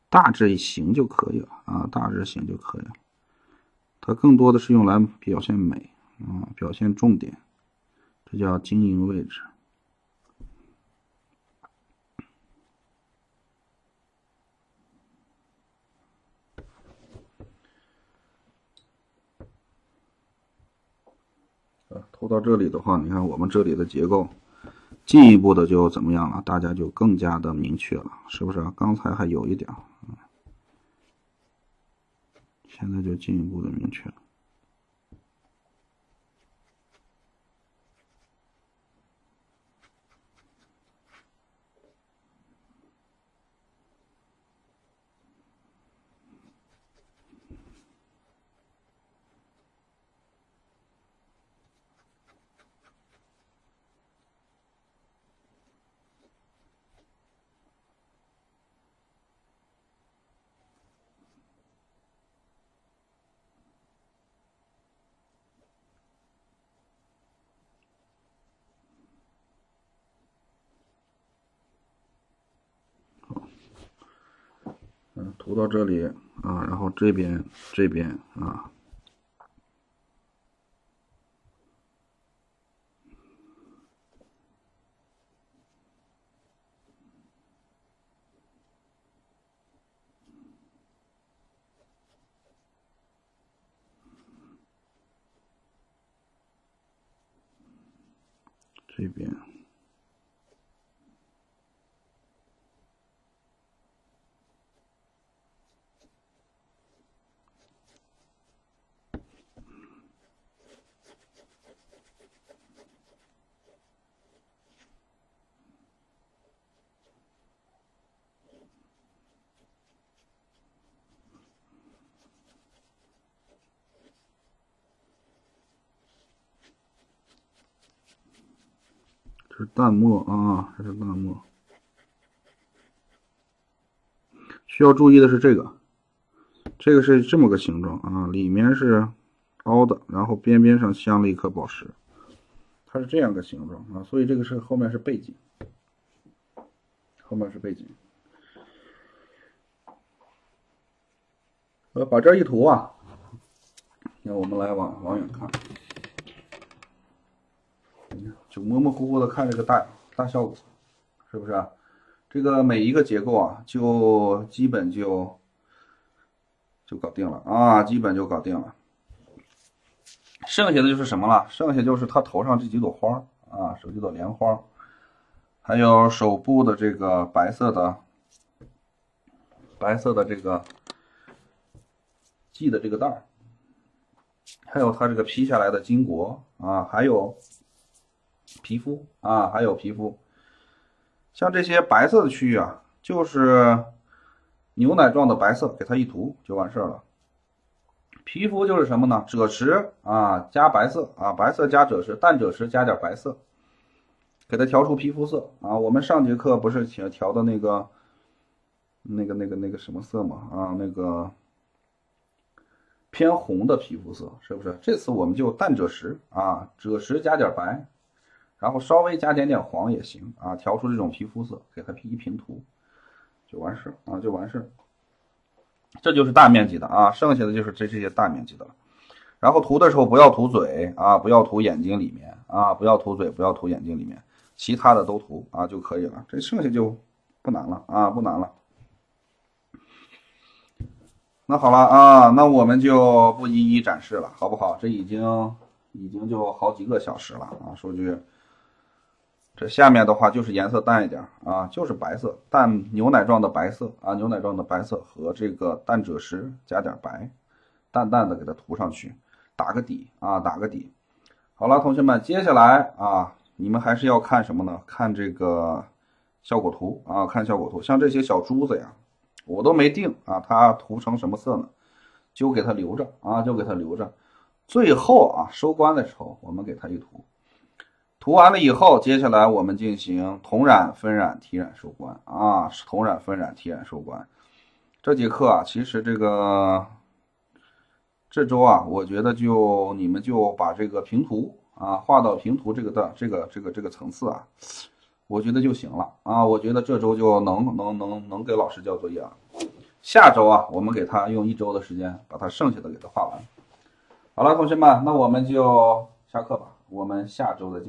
大致行就可以了大致行就可以了。它更多的是用来表现美表现重点，这叫经营位置。涂到这里的话，你看我们这里的结构进一步的就怎么样了？大家就更加的明确了，是不是刚才还有一点现在就进一步的明确了。涂到这里然后这边这边这边这是淡墨这是淡墨。需要注意的是这个是这么个形状里面是凹的，然后边边上镶了一颗宝石，它是这样个形状所以这个是后面是背景，把这一涂那我们来往远看，就模模糊糊的看这个大效果，是不是这个每一个结构就基本就搞定了基本就搞定了。剩下的就是什么了？剩下就是它头上这几朵花手几朵莲花，还有手部的这个白色的这个系的这个带，还有它这个披下来的金箔还有皮肤像这些白色的区域就是牛奶状的白色，给它一涂就完事了。皮肤就是什么呢？赭石加白色白色加赭石，淡赭石加点白色，给它调出皮肤色啊。我们上节课不是调的那个什么色吗？啊，那个偏红的皮肤色，是不是？这次我们就淡赭石啊，赭石加点白，然后稍微加点黄也行啊，调出这种皮肤色，给它一平涂就完事啊，就完事。这就是大面积的啊，剩下的就是这些大面积的了。然后涂的时候不要涂嘴啊，不要涂眼睛里面啊，不要涂嘴，不要涂眼睛里面，其他的都涂啊就可以了。这剩下就不难了啊，不难了。那好了啊，那我们就不一一展示了，好不好？这已经就好几个小时了啊，说句。这下面的话就是颜色淡一点啊，就是白色，淡牛奶状的白色啊，牛奶状的白色和这个淡赭石加点白，淡淡的给它涂上去，打个底啊，打个底。好了，同学们，接下来啊，你们还是要看什么呢？看这个效果图啊，看效果图。像这些小珠子呀，我都没定啊，它涂成什么色呢？就给它留着啊，就给它留着。最后啊，收官的时候我们给它一涂。涂完了以后，接下来我们进行同染、分染、提染、收官啊，同染、分染、提染、收官。这节课啊，其实这周啊，我觉得你们就把这个平涂啊画到平涂这个层次啊，我觉得就行了啊。我觉得这周就能给老师交作业了。下周啊，我们给他用1周的时间把他剩下的给他画完。好了，同学们，那我们就下课吧，我们下周再见。